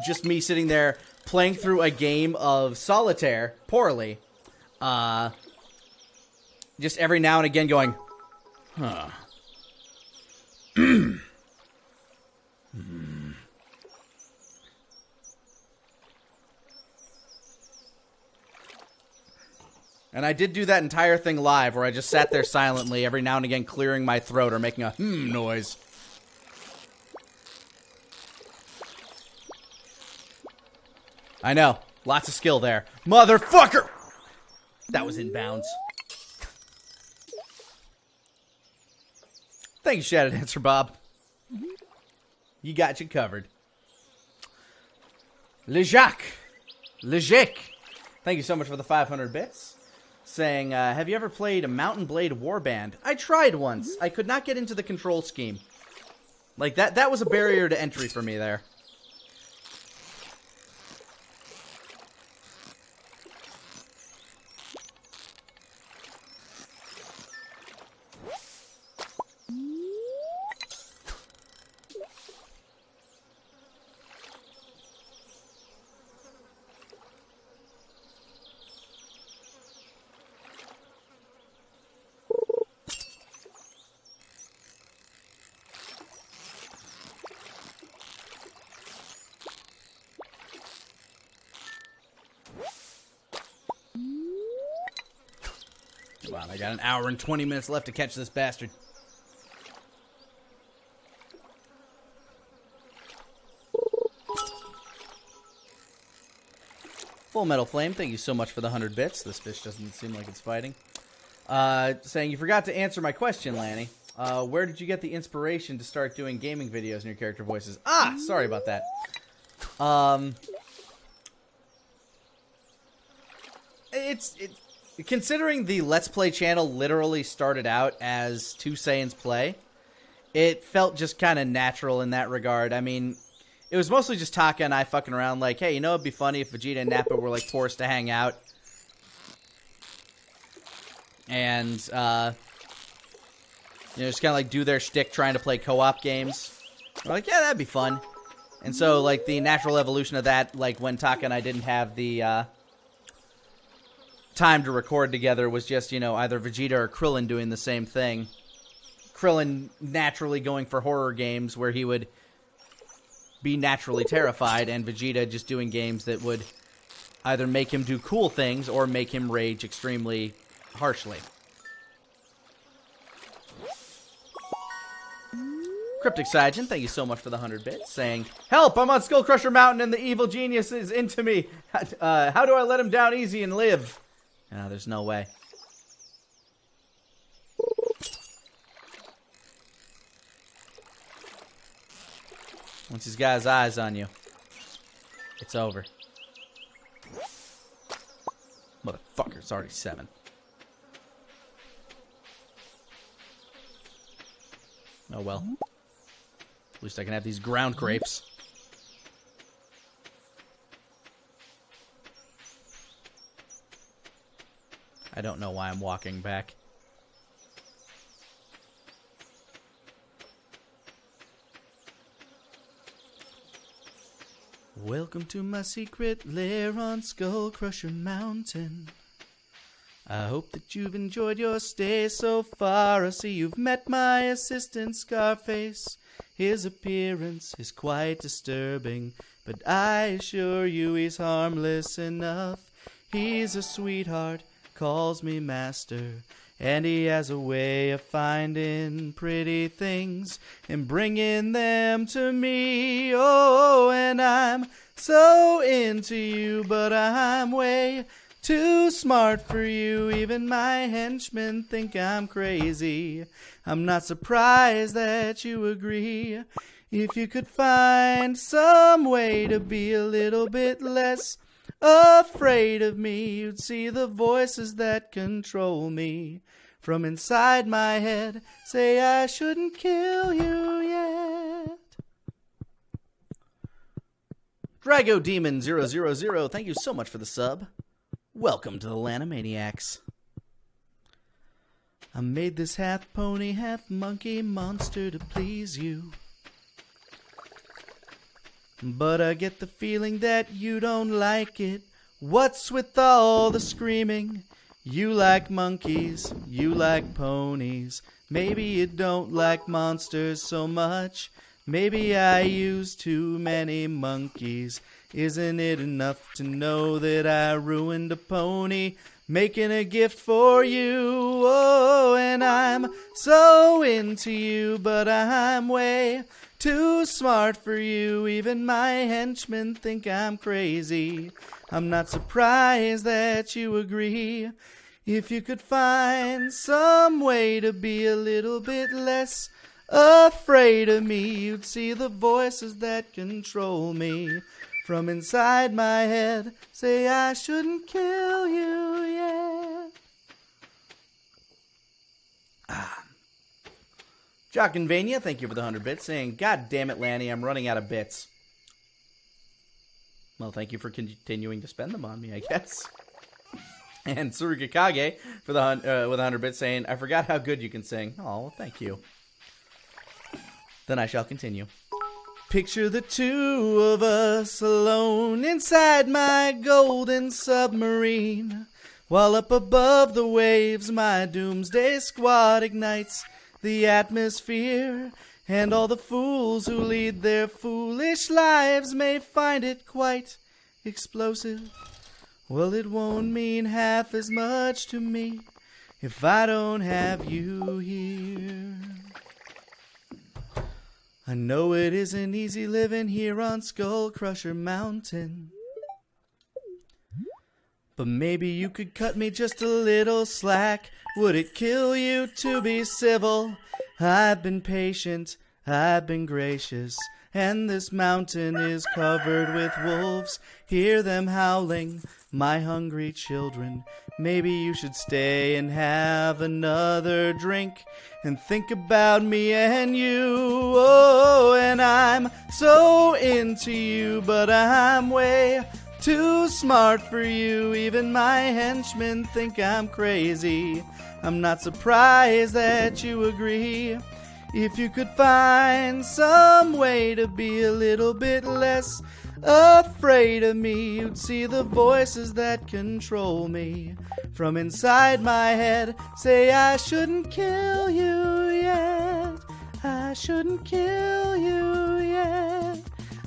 just me sitting there playing through a game of solitaire, poorly. Just every now and again going, huh. And I did do that entire thing live, where I just sat there silently, every now and again clearing my throat or making a noise. I know, lots of skill there. Motherfucker! That was inbounds. Thank you, Shadowed Answer Bob. You got you covered. Lejac. Thank you so much for the 500 bits. Saying, have you ever played a Mountain Blade Warband? I tried once. I could not get into the control scheme. Like, that was a barrier to entry for me there. Come on, I got an hour and 20 minutes left to catch this bastard. Full Metal Flame, thank you so much for the 100 bits. This fish doesn't seem like it's fighting. Saying, you forgot to answer my question, Lanny. Where did you get the inspiration to start doing gaming videos in your character voices? Ah, sorry about that. It's considering the Let's Play channel literally started out as Two Saiyans Play, it felt just kind of natural in that regard. I mean, it was mostly just Taka and I fucking around like, hey, you know it'd be funny if Vegeta and Nappa were like forced to hang out. And, you know, just kind of like do their shtick trying to play co-op games. We're like, yeah, that'd be fun. And so, like, the natural evolution of that, like, when Taka and I didn't have the, time to record together was just, you know, either Vegeta or Krillin doing the same thing. Krillin naturally going for horror games where he would be naturally terrified, and Vegeta just doing games that would either make him do cool things or make him rage extremely harshly. Cryptic Saiyan, thank you so much for the 100 bits, saying, help, I'm on Skull Crusher Mountain and the evil genius is into me. How do I let him down easy and live? There's no way. Once he's got his eyes on you, it's over. Motherfucker, it's already 7. Oh well. At least I can have these ground grapes. I don't know why I'm walking back. Welcome to my secret lair on Skull Crusher Mountain. I hope that you've enjoyed your stay so far. I see you've met my assistant Scarface. His appearance is quite disturbing, but I assure you he's harmless enough. He's a sweetheart, calls me master, and he has a way of finding pretty things and bringing them to me. Oh, and I'm so into you, but I'm way too smart for you. Even my henchmen think I'm crazy. I'm not surprised that you agree. If you could find some way to be a little bit less afraid of me, you'd see the voices that control me from inside my head say I shouldn't kill you yet. Drago Demon 000, thank you so much for the sub. Welcome to the Lanimaniacs. I made this half pony, half monkey monster to please you. But I get the feeling that you don't like it. What's with all the screaming? You like monkeys, you like ponies. Maybe you don't like monsters so much. Maybe I use too many monkeys. Isn't it enough to know that I ruined a pony making a gift for you? Oh, and I'm so into you, but I'm way too smart for you. Even my henchmen think I'm crazy. I'm not surprised that you agree. If you could find some way to be a little bit less afraid of me, you'd see the voices that control me from inside my head say I shouldn't kill you yet. Jock and Vania, thank you for the 100 bits, saying, God damn it, Lanny, I'm running out of bits. Well, thank you for continuing to spend them on me, I guess. And Surukakage for the with 100 bits, saying, I forgot how good you can sing. Oh, well, thank you. Then I shall continue. Picture the two of us alone inside my golden submarine, while up above the waves my doomsday squad ignites the atmosphere, and all the fools who lead their foolish lives may find it quite explosive. Well, it won't mean half as much to me if I don't have you here. I know it isn't easy living here on Skull Crusher Mountain, but maybe you could cut me just a little slack. Would it kill you to be civil? I've been patient, I've been gracious, and this mountain is covered with wolves. Hear them howling, my hungry children. Maybe you should stay and have another drink and think about me and you. Oh, and I'm so into you, but I'm way too smart for you. Even my henchmen think I'm crazy. I'm not surprised that you agree. If you could find some way to be a little bit less afraid of me, you'd see the voices that control me from inside my head say I shouldn't kill you yet. I shouldn't kill you yet.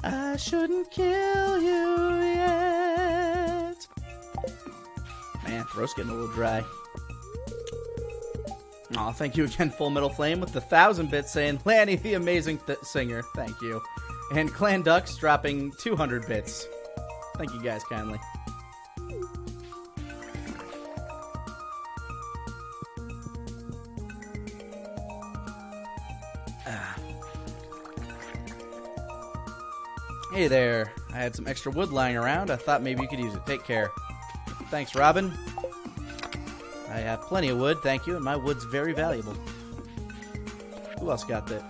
I shouldn't kill you yet. Man, throat's getting a little dry. Aw, thank you again, Full Metal Flame, with the 1,000 bits saying, Lanny, the amazing singer. Thank you. And Clan Ducks dropping 200 bits. Thank you guys kindly. Hey there. I had some extra wood lying around. I thought maybe you could use it. Take care. Thanks, Robin. I have plenty of wood, thank you, and my wood's very valuable. Who else got that?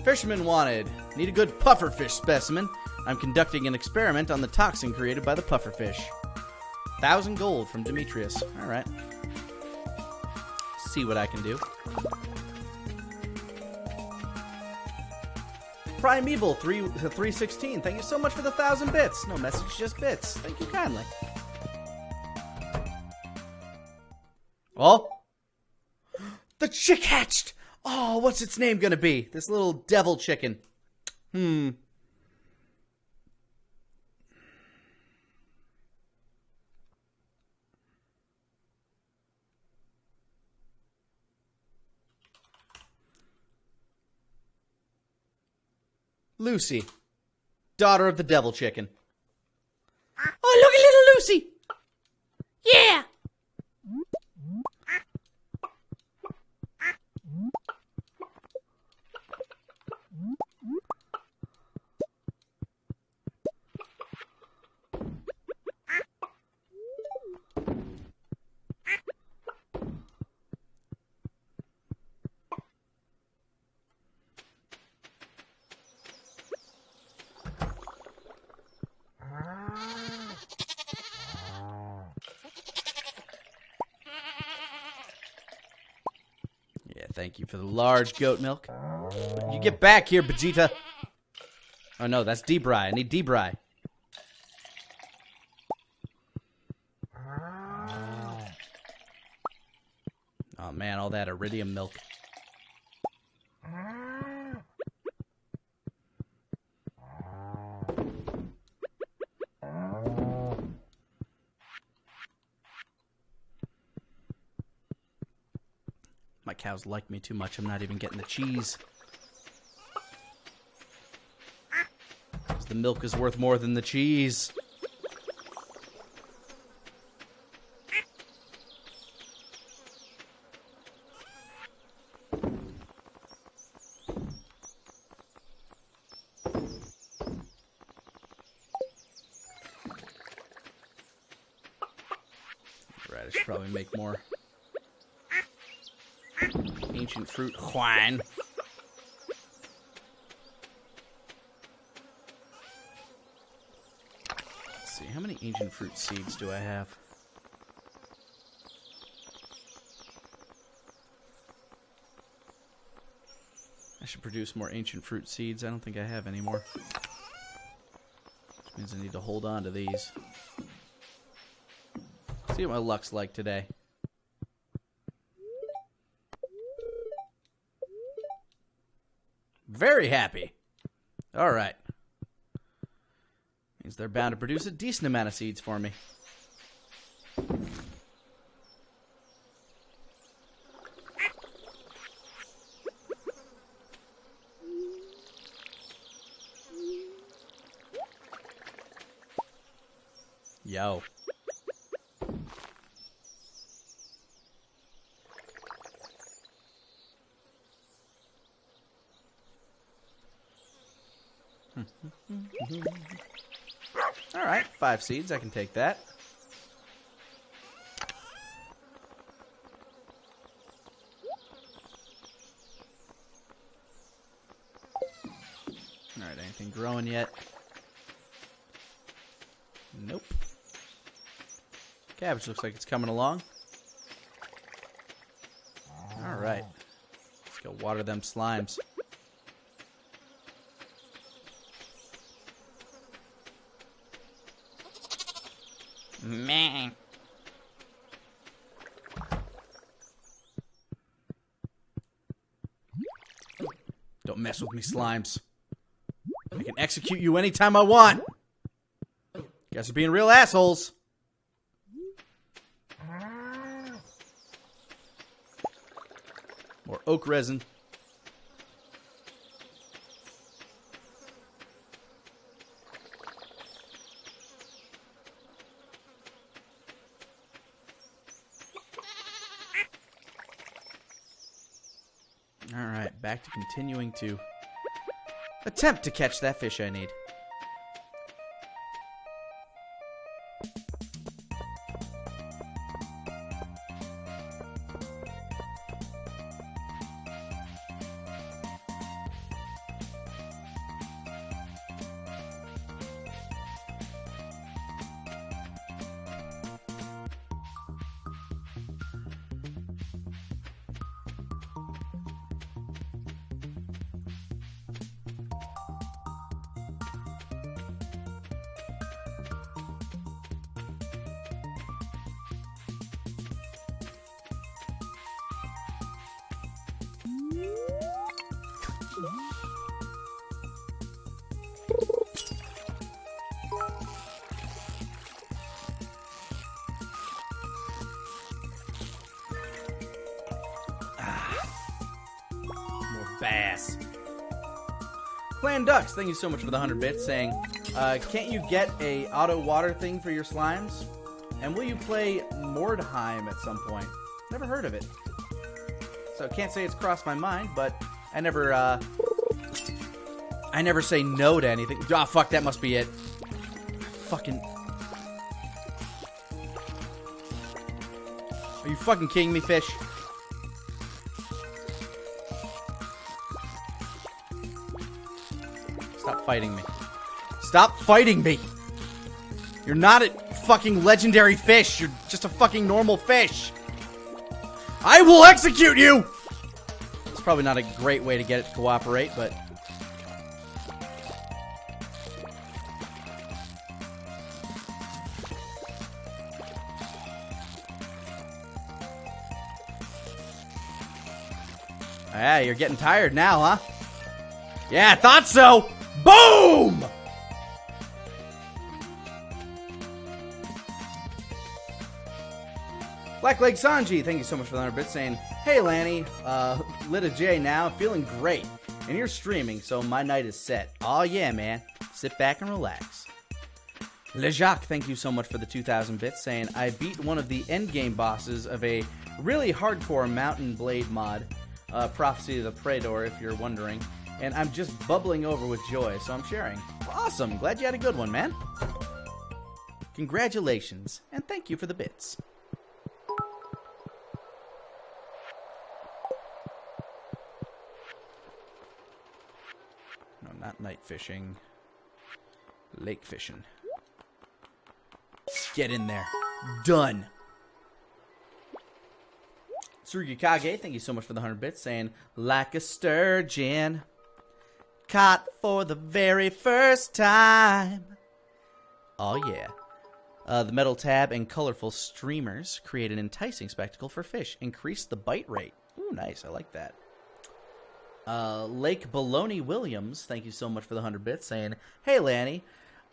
Fisherman wanted. Need a good pufferfish specimen. I'm conducting an experiment on the toxin created by the pufferfish. 1,000 gold from Demetrius. Alright. See what I can do. Primeval 316. Thank you so much for the 1,000 bits. No message, just bits. Thank you kindly. Oh? The chick hatched! Oh, what's its name gonna be? This little devil chicken. Lucy. Daughter of the devil chicken. Oh, look at little Lucy! Yeah! Thank you for the large goat milk. You get back here, Vegeta. Oh no, that's Debray. I need Debray. Oh man, all that iridium milk. My cows like me too much. I'm not even getting the cheese. Because the milk is worth more than the cheese. Right, I should probably make more ancient fruit wine. Let's see, how many ancient fruit seeds do I have? I should produce more ancient fruit seeds. I don't think I have any more. Which means I need to hold on to these. See what my luck's like today. Very happy. Alright. Means they're bound to produce a decent amount of seeds for me. Yo. Alright, 5 seeds. I can take that. Alright, anything growing yet? Nope. Cabbage looks like it's coming along. Alright. Let's go water them slimes. Man. Don't mess with me, slimes. I can execute you anytime I want. You guys are being real assholes. More oak resin. Alright, back to continuing to attempt to catch that fish I need. Bass. Clan Ducks, thank you so much for the 100 bits, saying, can't you get a auto water thing for your slimes? And will you play Mordheim at some point? Never heard of it. So can't say it's crossed my mind, but I never say no to anything. Oh, fuck, that must be it. Fucking... Are you fucking kidding me, fish? Stop fighting me. Stop fighting me! You're not a fucking legendary fish. You're just a fucking normal fish. I will execute you! It's probably not a great way to get it to cooperate, but... Ah, you're getting tired now, huh? Yeah, I thought so! Boom! Blackleg Sanji, thank you so much for the 100 bits, saying, hey Lanny, lit a J now, feeling great. And you're streaming, so my night is set. Aw yeah, man. Sit back and relax. LeJacques, thank you so much for the 2,000 bits, saying, I beat one of the endgame bosses of a really hardcore Mountain Blade mod, Prophecy of the Praetor, if you're wondering. And I'm just bubbling over with joy, so I'm sharing. Awesome, glad you had a good one, man. Congratulations, and thank you for the bits. No, not night fishing. Lake fishing. Get in there. Done. Tsurugikage, thank you so much for the 100 bits, saying, like a sturgeon, caught for the very first time. Oh yeah. The metal tab and colorful streamers create an enticing spectacle for fish. Increase the bite rate. Ooh, nice. I like that. Lake Baloney Williams, thank you so much for the 100 bits, saying, hey Lanny,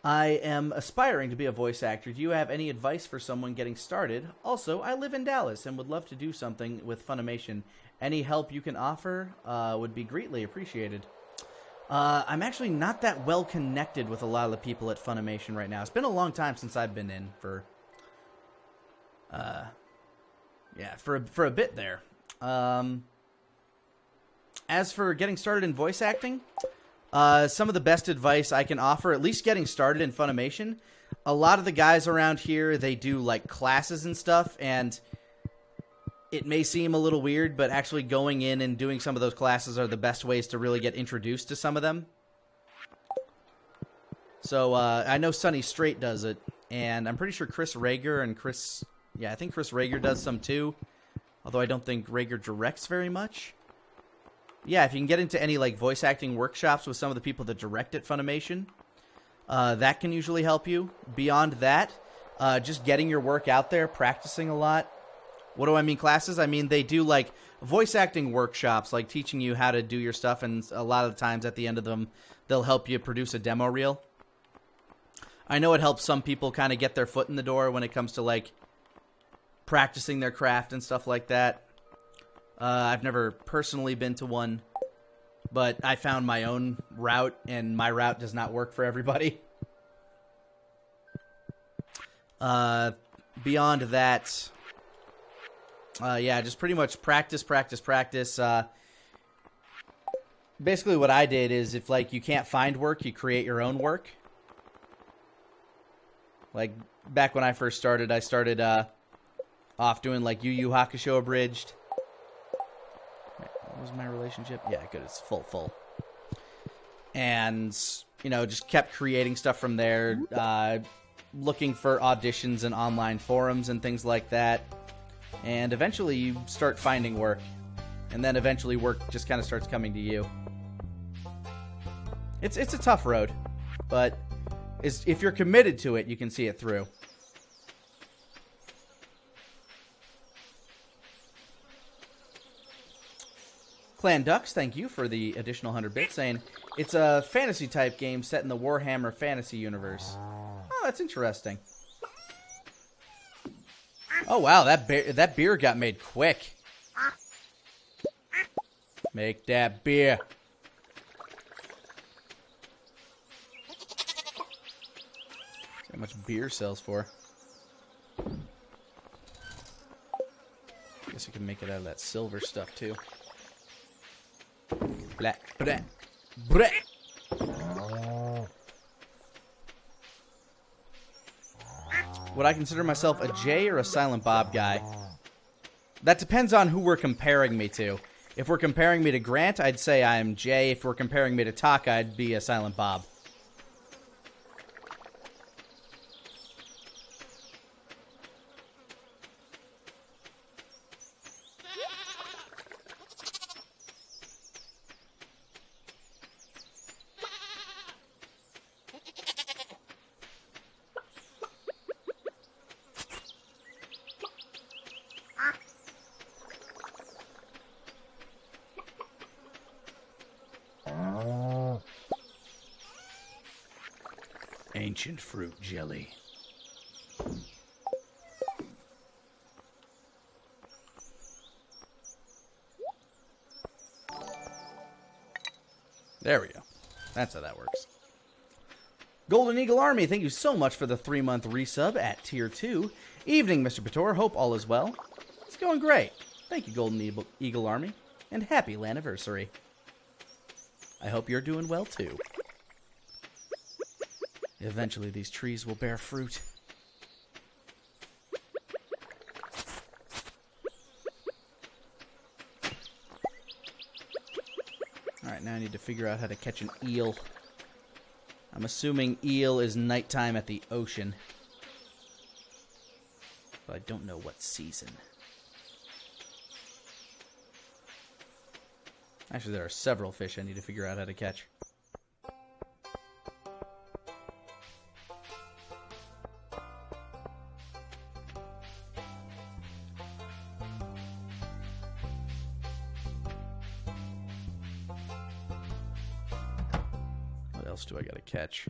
I am aspiring to be a voice actor. Do you have any advice for someone getting started? Also, I live in Dallas and would love to do something with Funimation. Any help you can offer would be greatly appreciated. I'm actually not that well connected with a lot of the people at Funimation right now. It's been a long time since I've been in for, for a bit there. As for getting started in voice acting, some of the best advice I can offer, at least getting started in Funimation, a lot of the guys around here, they do like classes and stuff, and it may seem a little weird, but actually going in and doing some of those classes are the best ways to really get introduced to some of them. So, I know Sunny Straight does it, and I'm pretty sure Chris Rager and I think Chris Rager does some too, although I don't think Rager directs very much. Yeah, if you can get into any like voice acting workshops with some of the people that direct at Funimation, that can usually help you. Beyond that, just getting your work out there, practicing a lot. What do I mean classes? I mean they do like voice acting workshops, like teaching you how to do your stuff, and a lot of the times at the end of them, they'll help you produce a demo reel. I know it helps some people kind of get their foot in the door when it comes to like practicing their craft and stuff like that. I've never personally been to one, but I found my own route, and my route does not work for everybody. Beyond that, just pretty much practice. Basically what I did is if, like, you can't find work, you create your own work. Like, back when I first started, I started off doing, like, Yu Yu Hakusho Abridged. What was my relationship? Yeah, good. It's full. And, you know, just kept creating stuff from there, looking for auditions in online forums and things like that. And eventually you start finding work. And then eventually work just kind of starts coming to you. It's a tough road, but if you're committed to it, you can see it through. Clan Ducks, thank you for the additional 100 bits, saying it's a fantasy-type game set in the Warhammer fantasy universe. Oh, that's interesting. Oh, wow, that beer got made quick. Make that beer. See how much beer sells for. Guess I can make it out of that silver stuff, too. Blah, blah, blah. Would I consider myself a Jay or a Silent Bob guy? That depends on who we're comparing me to. If we're comparing me to Grant, I'd say I'm Jay. If we're comparing me to Taka, I'd be a Silent Bob. Ancient fruit jelly. There we go. That's how that works. Golden Eagle Army, thank you so much for the 3-month resub at Tier 2. Evening, Mr. Pator. Hope all is well. It's going great. Thank you, Golden Eagle Army. And happy Laniversary. I hope you're doing well, too. Eventually, these trees will bear fruit. Alright, now I need to figure out how to catch an eel. I'm assuming eel is nighttime at the ocean. But I don't know what season. Actually, there are several fish I need to figure out how to catch. What else do I gotta catch?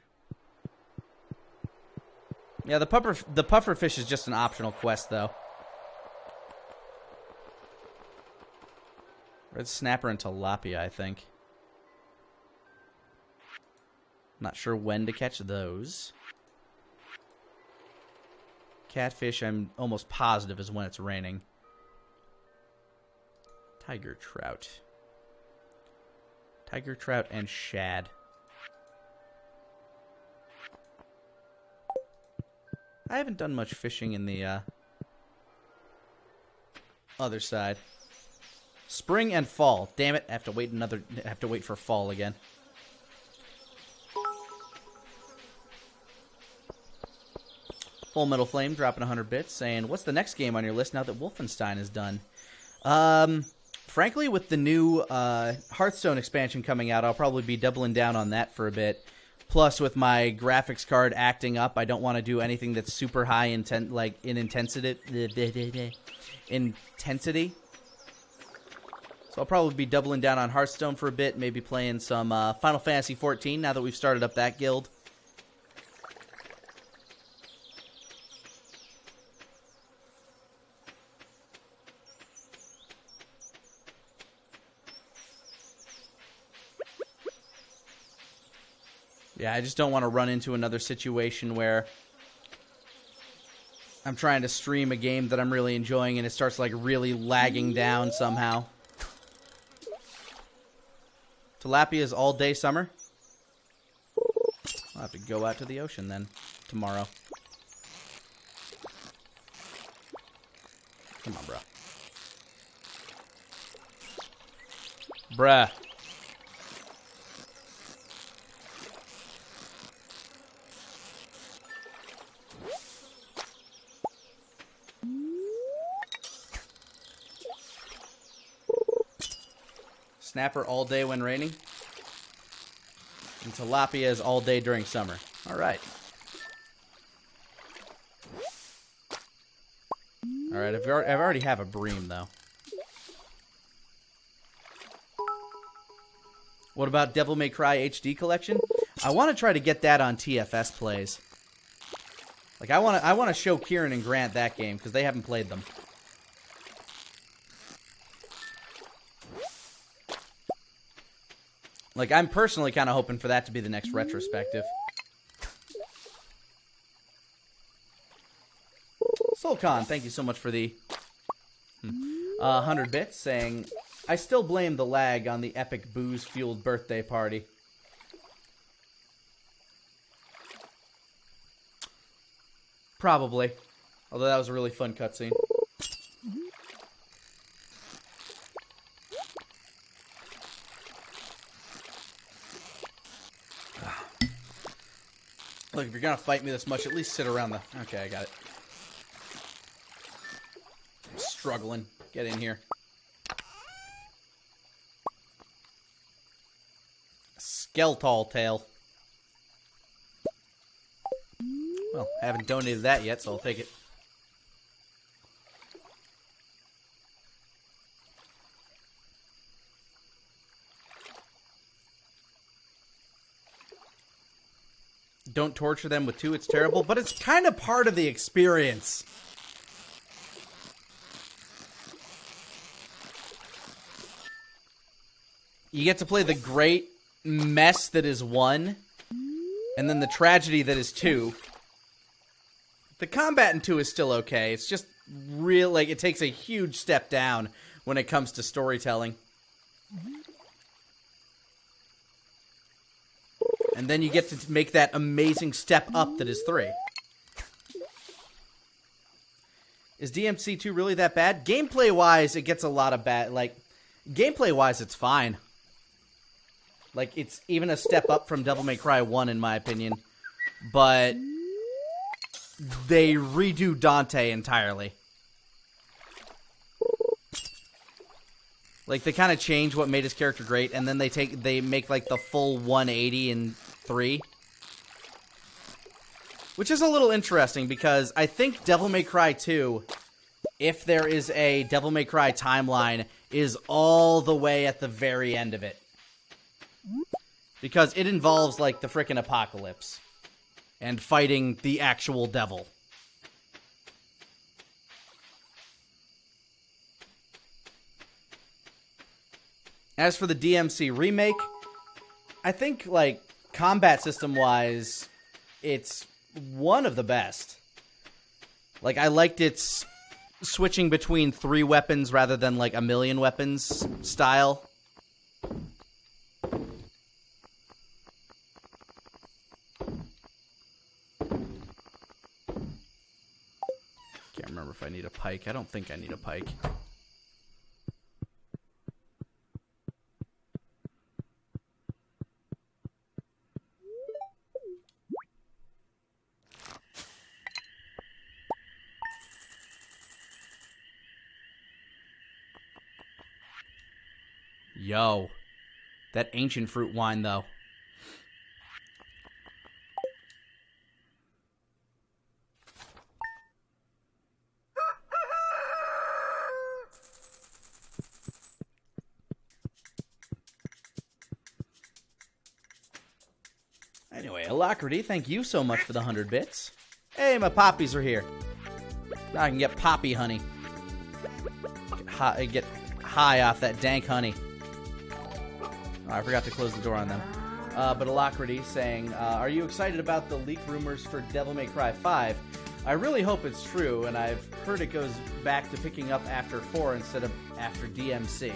Yeah, the puffer fish is just an optional quest, though. Red snapper and tilapia, I think. Not sure when to catch those. Catfish, I'm almost positive, is when it's raining. Tiger trout. Tiger trout and shad. I haven't done much fishing in the other side. Spring and fall. Damn it! I have to wait for fall again. Full Metal Flame dropping 100 bits, saying, "What's the next game on your list now that Wolfenstein is done?" Frankly, with the new Hearthstone expansion coming out, I'll probably be doubling down on that for a bit. Plus, with my graphics card acting up, I don't want to do anything that's super high in intensity. So I'll probably be doubling down on Hearthstone for a bit, maybe playing some Final Fantasy XIV now that we've started up that guild. Yeah, I just don't want to run into another situation where I'm trying to stream a game that I'm really enjoying and it starts like really lagging down somehow. Tilapia is all day summer. I'll have to go out to the ocean then tomorrow. Come on, bro. Bruh. Snapper all day when raining. And tilapia is all day during summer. Alright. Alright, I've already have a bream, though. What about Devil May Cry HD Collection? I want to try to get that on TFS plays. Like, I want to show Kieran and Grant that game, because they haven't played them. Like, I'm personally kind of hoping for that to be the next retrospective. Solcon, thank you so much for the 100 bits, saying, "I still blame the lag on the epic booze-fueled birthday party." Probably. Although that was a really fun cutscene. Look, if you're gonna fight me this much, at least sit around the... Okay, I got it. I'm struggling. Get in here. Skeletal tail. Well, I haven't donated that yet, so I'll take it. Don't torture them with 2, it's terrible, but it's kind of part of the experience. You get to play the great mess that is 1, and then the tragedy that is 2. The combat in 2 is still okay. It's just real, like, it takes a huge step down when it comes to storytelling. And then you get to make that amazing step up that is 3. Is DMC2 really that bad? Gameplay-wise, it gets a lot of bad... Like, gameplay-wise, it's fine. Like, it's even a step up from Devil May Cry 1, in my opinion. But they redo Dante entirely. Like, they kind of change what made his character great, and then they make, like, the full 180 in 3. Which is a little interesting, because I think Devil May Cry 2, if there is a Devil May Cry timeline, is all the way at the very end of it. Because it involves, like, the frickin' apocalypse. And fighting the actual devil. As for the DMC remake, I think, like, combat system-wise, it's one of the best. Like, I liked its switching between 3 weapons rather than, like, a million weapons style. Can't remember if I need a pike. I don't think I need a pike. Yo, that ancient fruit wine, though. Anyway, Alacrity, thank you so much for the 100 bits. Hey, my poppies are here. Now I can get poppy honey. Get high off that dank honey. Oh, I forgot to close the door on them. But Alacrity saying, are you excited about the leak rumors for Devil May Cry 5? I really hope it's true, and I've heard it goes back to picking up after 4 instead of after DMC.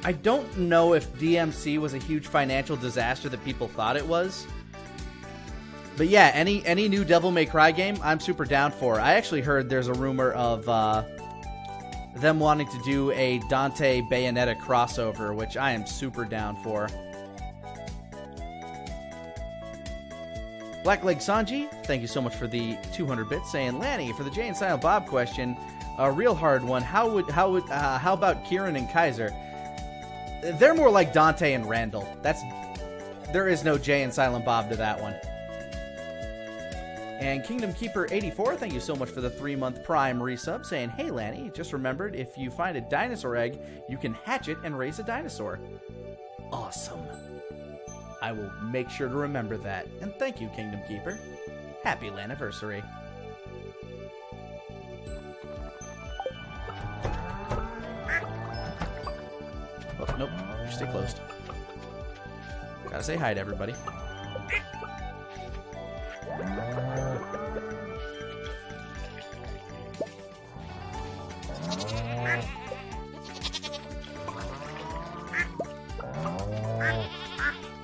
I don't know if DMC was a huge financial disaster that people thought it was. But yeah, any new Devil May Cry game, I'm super down for. I actually heard there's a rumor of them wanting to do a Dante Bayonetta crossover, which I am super down for. Blackleg Sanji, thank you so much for the 200 bits, saying, Lanny, for the Jay and Silent Bob question, a real hard one. How about Kieran and Kaiser? They're more like Dante and Randall. There is no Jay and Silent Bob to that one. And Kingdom Keeper 84, thank you so much for the 3-month Prime resub, saying, hey Lanny, just remembered if you find a dinosaur egg, you can hatch it and raise a dinosaur. Awesome. I will make sure to remember that. And thank you, Kingdom Keeper. Happy Laniversary. Oh, nope. Stay closed. Gotta say hi to everybody.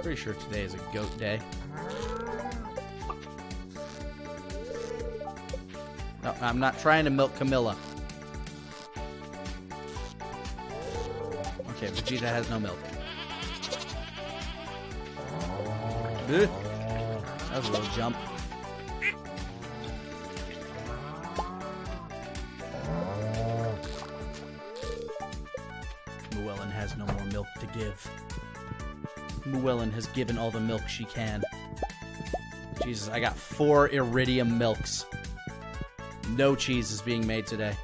Pretty sure today is a goat day. No, I'm not trying to milk Camilla. Okay, Vegeta has no milk. Ugh. That was a little jump. Llewellyn has no more milk to give. Llewellyn has given all the milk she can. Jesus, I got 4 Iridium milks. No cheese is being made today.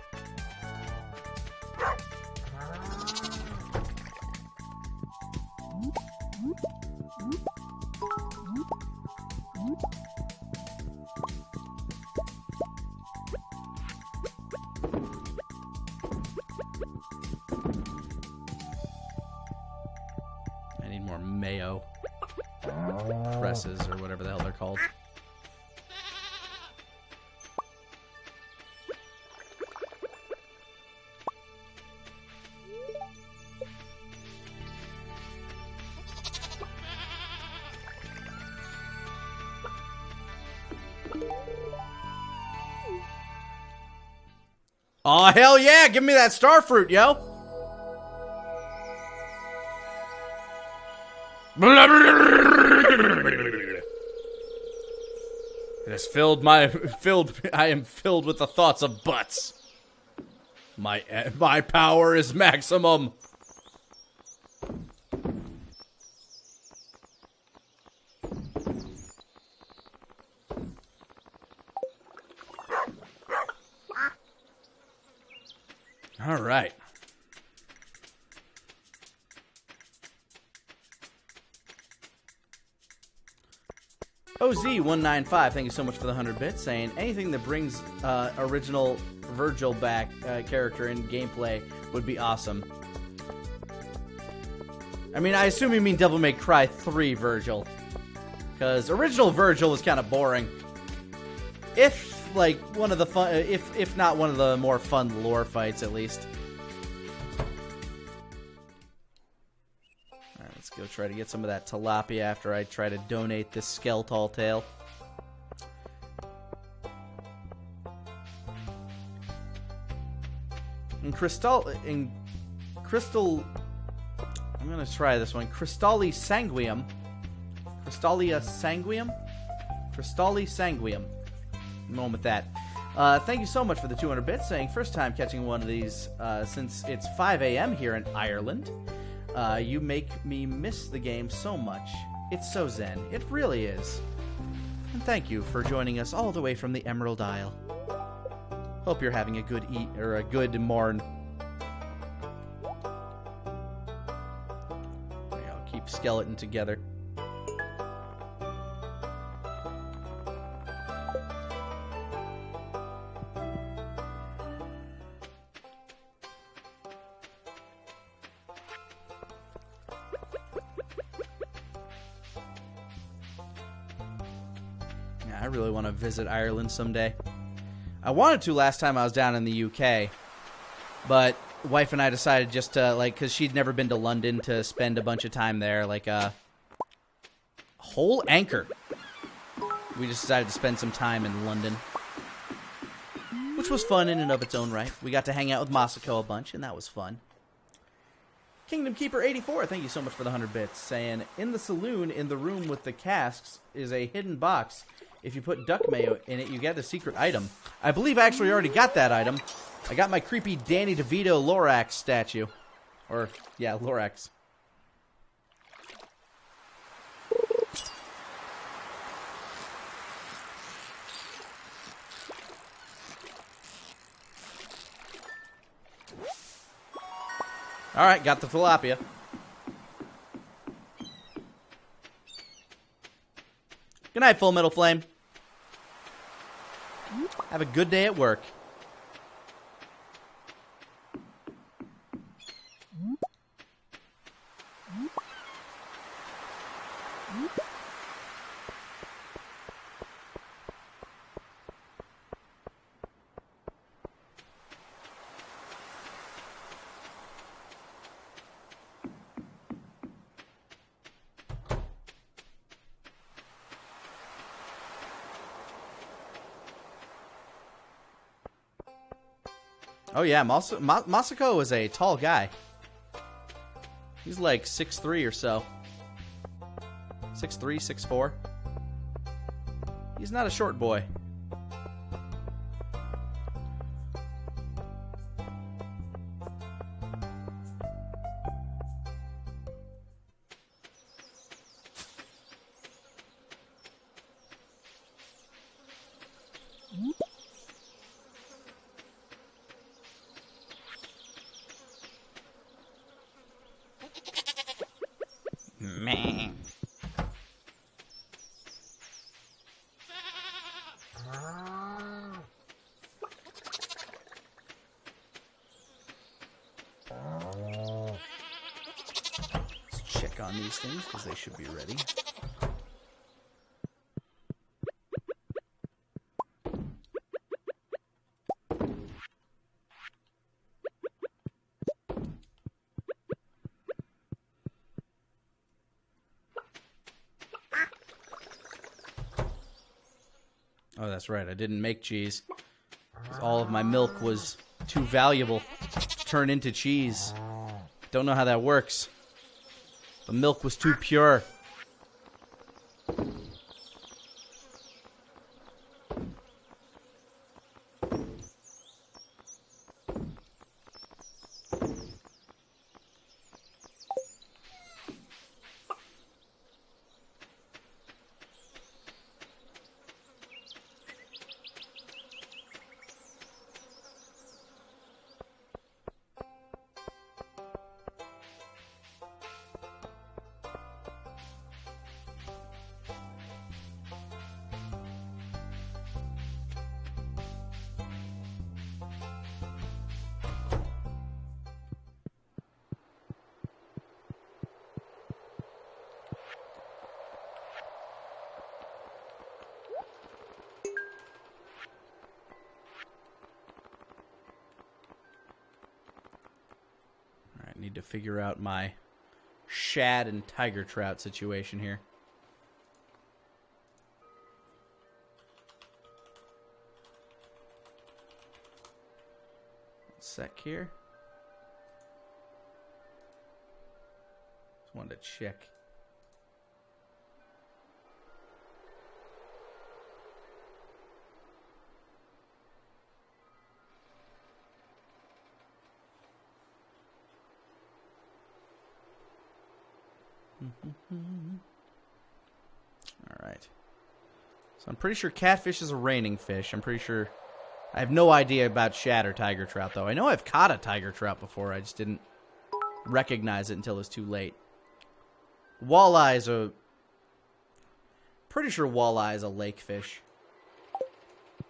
I need more mayo presses or whatever the hell they're called. Oh, hell yeah! Give me that star fruit, yo! It has I am filled with the thoughts of butts. My power is maximum. All right. OZ195, thank you so much for the 100 bits, saying anything that brings original Virgil back character in gameplay would be awesome. I mean, I assume you mean Devil May Cry 3 Virgil. Because original Virgil was kind of boring. If, like, one of the fun... If not one of the more fun lore fights, at least. Alright, let's go try to get some of that tilapia after I try to donate this skeletal tail. Crystal... I'm gonna try this one. Crystalli sanguium. Crystallia sanguium? Crystalli sanguium. I'm going with that. Thank you so much for the 200 bits, saying first time catching one of these since it's 5 a.m. here in Ireland. You make me miss the game so much. It's so zen. It really is. And thank you for joining us all the way from the Emerald Isle. Hope you're having a good a good morn. Keep skeleton together. Yeah, I really want to visit Ireland someday. I wanted to last time I was down in the UK, but wife and I decided just to, like, because she'd never been to London, to spend a bunch of time there, like a whole anchor. We just decided to spend some time in London, which was fun in and of its own right. We got to hang out with Masako a bunch, and that was fun. Kingdom Keeper 84, thank you so much for the 100 bits, saying, in the saloon in the room with the casks is a hidden box. If you put duck mayo in it, you get a secret item. I believe I actually already got that item. I got my creepy Danny DeVito Lorax statue. Or, yeah, Lorax. Alright, got the tilapia. Good night, Full Metal Flame. Have a good day at work. Oh yeah, Masako is a tall guy. He's like 6'3" or so. 6'3", 6'4". He's not a short boy. Man. Let's check on these things because they should be ready. Oh, that's right. I didn't make cheese. All of my milk was too valuable to turn into cheese. Don't know how that works. The milk was too pure. need to figure out my shad and tiger trout situation here. One sec here. Just wanted to check. Alright. So I'm pretty sure catfish is a raining fish. I'm pretty sure... I have no idea about shad or tiger trout, though. I know I've caught a tiger trout before. I just didn't recognize it until it was too late. Walleye is a... Pretty sure walleye is a lake fish.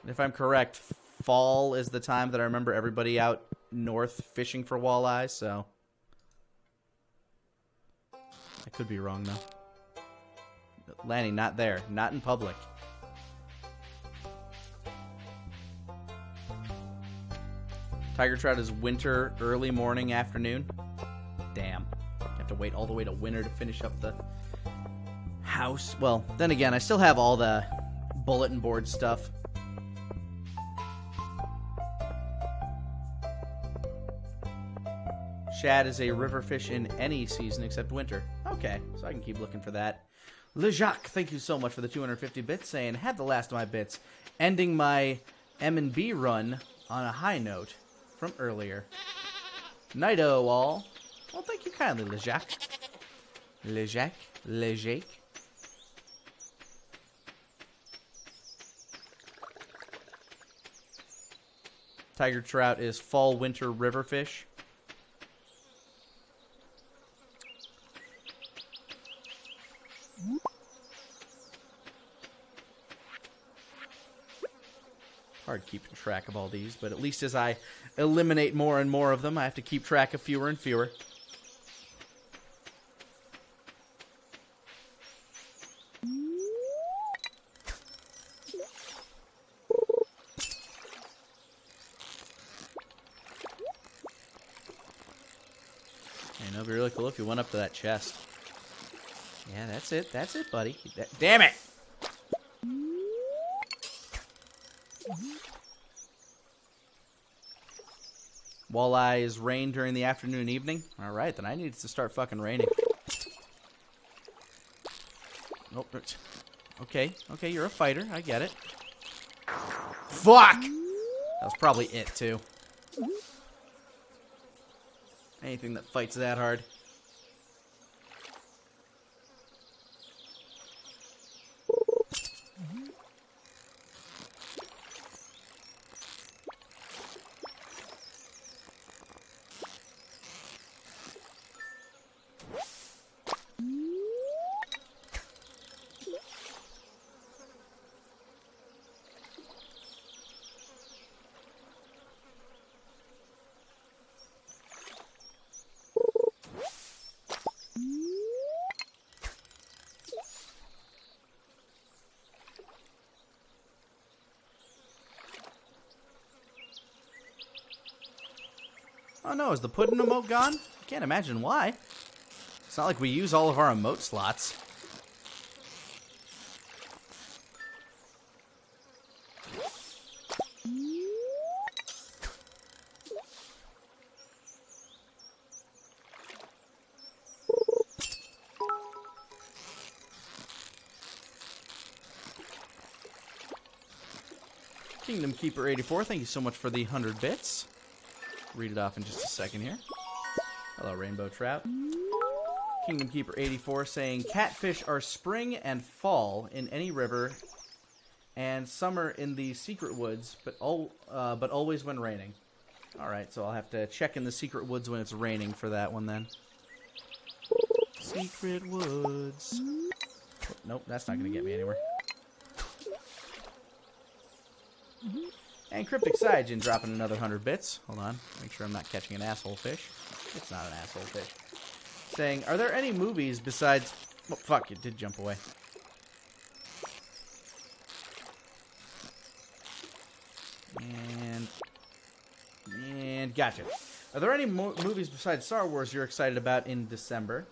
And if I'm correct, fall is the time that I remember everybody out north fishing for walleye, so... I could be wrong, though. Lanny, not there. Not in public. Tiger trout is winter, early morning, afternoon. Damn. Have to wait all the way to winter to finish up the house. Well, then again, I still have all the bulletin board stuff. Shad is a river fish in any season except winter. Okay, so I can keep looking for that. Le Jacques, thank you so much for the 250 bits, saying, had the last of my bits, ending my M&B run on a high note from earlier. Nighto all. Well, thank you kindly, Le Jacques. Le Jacques. Le Jacques. Tiger trout is fall-winter river fish. Hard keeping track of all these, but at least as I eliminate more and more of them, I have to keep track of fewer and fewer. And it'd be really cool if you went up to that chest. Yeah, that's it. That's it, buddy. Damn it! Walleyes rain during the afternoon and evening? Alright, then I need to start fucking raining. Nope. Okay, you're a fighter. I get it. Fuck! That was probably it, too. Anything that fights that hard. Oh no, is the pudding emote gone? I can't imagine why. It's not like we use all of our emote slots. Kingdom Keeper 84, thank you so much for the 100 bits. Read it off in just a second here. Hello, Rainbow Trout. Kingdom Keeper 84 saying, catfish are spring and fall in any river, and summer in the secret woods, but always when raining. Alright, so I'll have to check in the secret woods when it's raining for that one then. Secret woods. Nope, that's not going to get me anywhere. And Cryptic Cygen dropping another 100 bits. Hold on. Make sure I'm not catching an asshole fish. It's not an asshole fish. Saying, are there any movies besides... Oh, fuck, it did jump away. And gotcha. Are there any movies besides Star Wars you're excited about in December?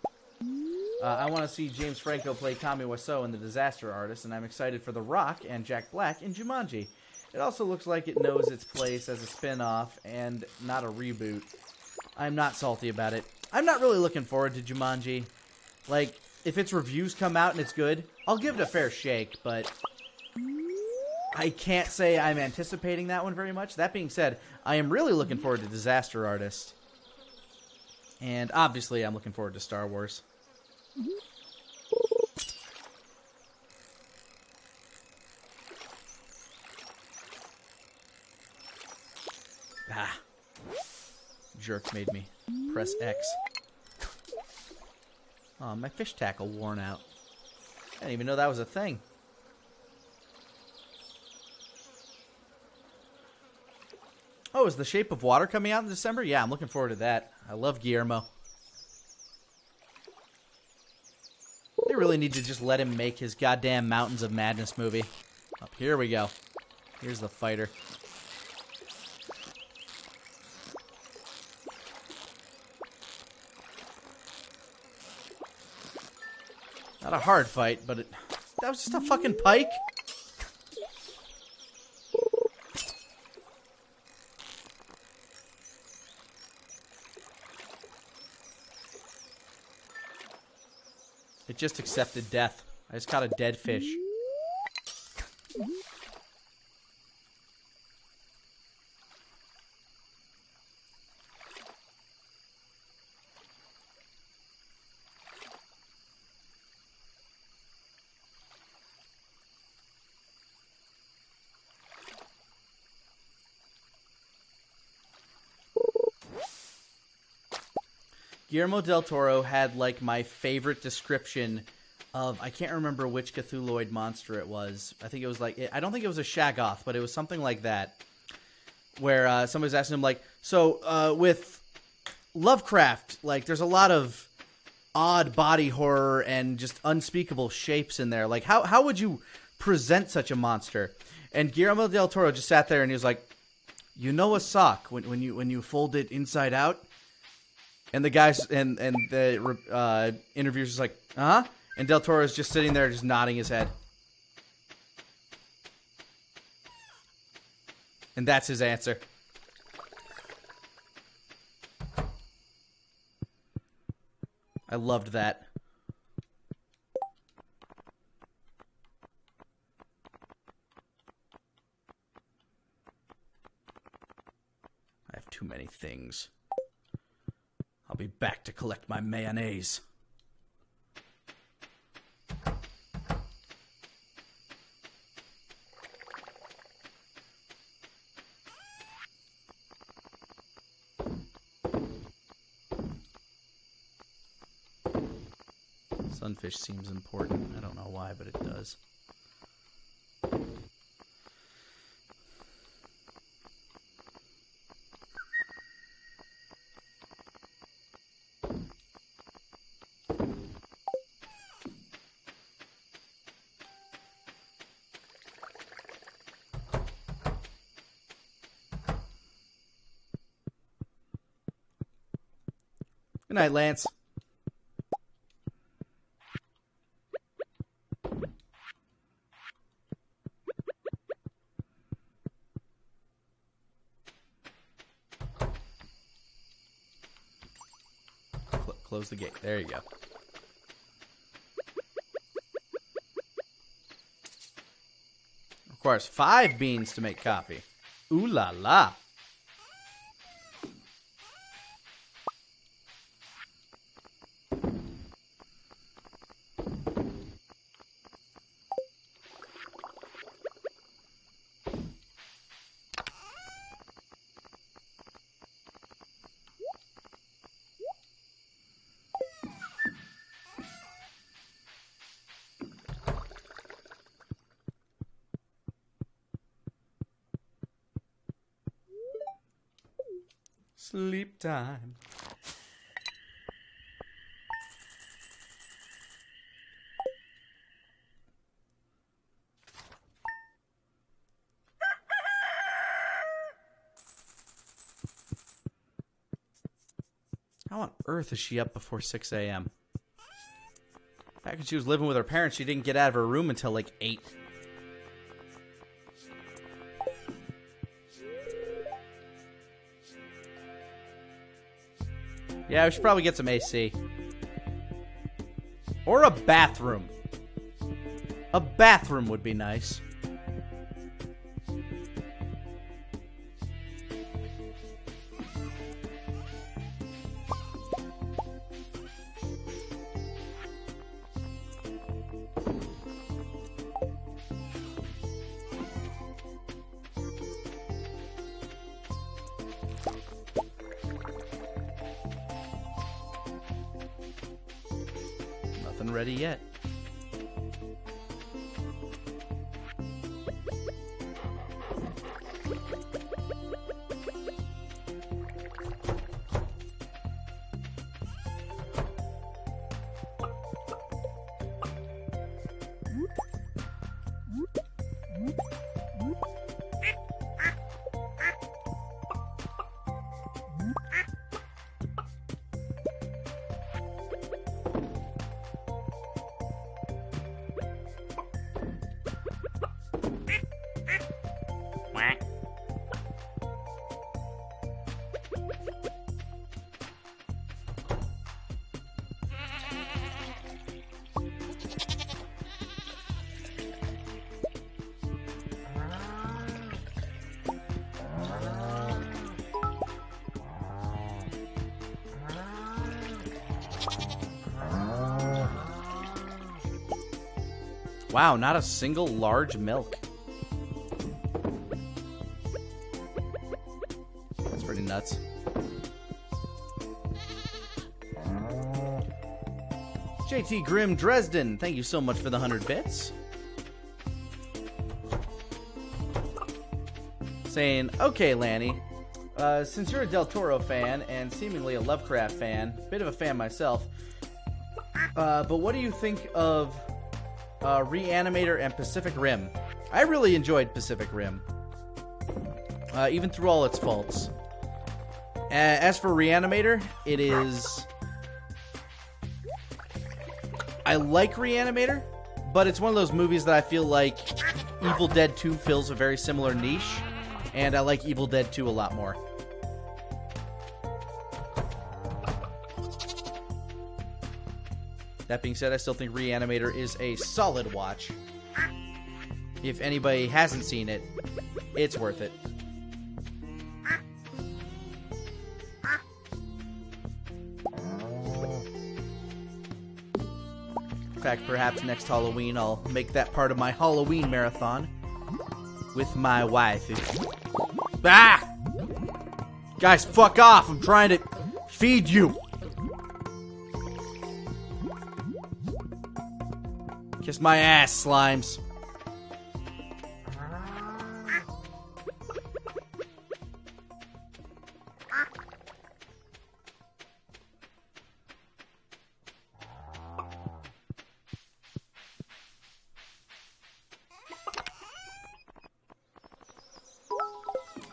I want to see James Franco play Tommy Wiseau in The Disaster Artist, and I'm excited for The Rock and Jack Black in Jumanji. It also looks like it knows its place as a spin-off and not a reboot. I'm not salty about it. I'm not really looking forward to Jumanji. Like, if its reviews come out and it's good, I'll give it a fair shake, but I can't say I'm anticipating that one very much. That being said, I am really looking forward to Disaster Artist. And obviously, I'm looking forward to Star Wars. Ah. Jerk made me press X. Oh, my fish tackle worn out. I didn't even know that was a thing. Oh, is The Shape of Water coming out in December? Yeah, I'm looking forward to that. I love Guillermo. They really need to just let him make his goddamn Mountains of Madness movie. Oh, here we go. Here's the fighter. Not a hard fight, but that was just a fucking pike. It just accepted death. I just caught a dead fish. Guillermo del Toro had, like, my favorite description of, I can't remember which Cthulhuoid monster it was. I think it was, like, I don't think it was a Shaggoth, but it was something like that. Where somebody was asking him, like, so, with Lovecraft, like, there's a lot of odd body horror and just unspeakable shapes in there. Like, how would you present such a monster? And Guillermo del Toro just sat there and he was like, you know a sock, when you fold it inside out? And the guys and the interviewer's just like, uh-huh? And Del Toro's just sitting there just nodding his head. And that's his answer. I loved that. I have too many things. I'll be back to collect my mayonnaise. Sunfish seems important. I don't know why, but it does. Good night, Lance. Close the gate. There you go. Requires 5 beans to make coffee. Ooh la la. Sleep time. How on earth is she up before 6 a.m.? Back when she was living with her parents, she didn't get out of her room until like 8. Yeah, we should probably get some AC. Or a bathroom. A bathroom would be nice. Nothing ready yet. Wow, not a single large milk. That's pretty nuts. JT Grim Dresden, thank you so much for the 100 bits. Saying, okay, Lanny, since you're a Del Toro fan and seemingly a Lovecraft fan, bit of a fan myself, but what do you think of Reanimator and Pacific Rim? I really enjoyed Pacific Rim, even through all its faults. As for Reanimator, it is... I like Reanimator, but it's one of those movies that I feel like Evil Dead 2 fills a very similar niche, and I like Evil Dead 2 a lot more. That being said, I still think Reanimator is a solid watch. If anybody hasn't seen it, it's worth it. In fact, perhaps next Halloween I'll make that part of my Halloween marathon with my wife. Ah! Guys, fuck off! I'm trying to feed you! Kiss my ass, slimes.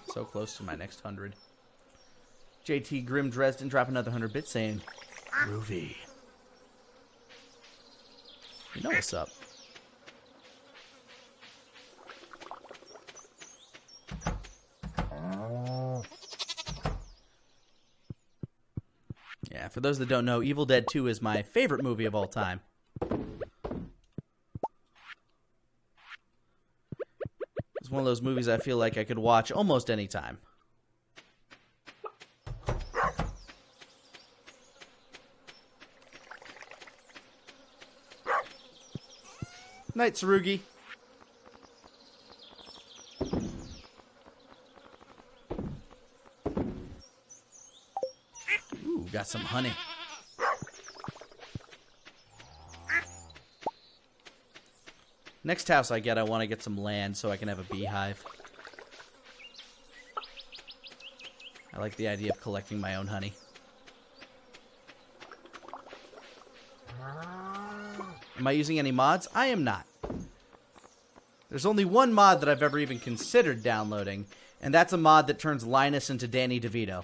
So close to my next 100. JT Grim Dresden drop another 100 bits saying, groovy. You know what's up. Yeah, for those that don't know, Evil Dead 2 is my favorite movie of all time. It's one of those movies I feel like I could watch almost any time. Night, Tsurugi. Ooh, got some honey. Next house I get, I want to get some land so I can have a beehive. I like the idea of collecting my own honey. Am I using any mods? I am not. There's only one mod that I've ever even considered downloading, and that's a mod that turns Linus into Danny DeVito.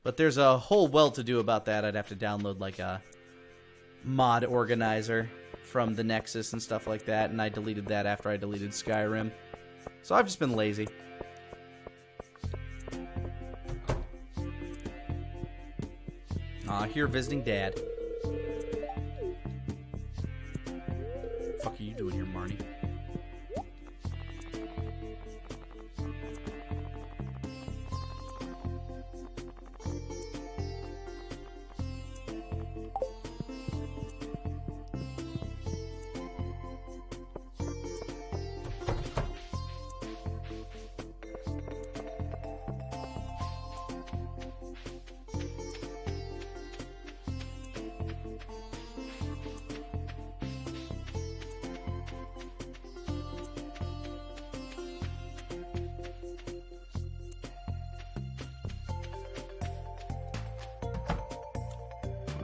But there's a whole well-to-do about that. I'd have to download like a mod organizer from the Nexus and stuff like that, and I deleted that after I deleted Skyrim. So I've just been lazy. Here visiting Dad. What the fuck are you doing here, Marnie?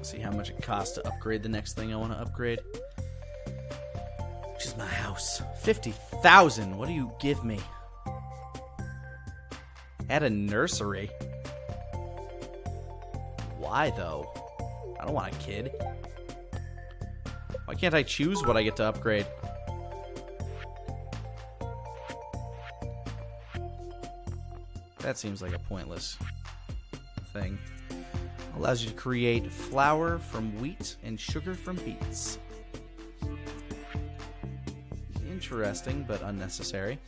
See how much it costs to upgrade the next thing I want to upgrade. Which is my house. 50,000. What do you give me? Add a nursery. Why though? I don't want a kid. Why can't I choose what I get to upgrade? That seems like a pointless thing. Allows you to create flour from wheat and sugar from beets. Interesting, but unnecessary.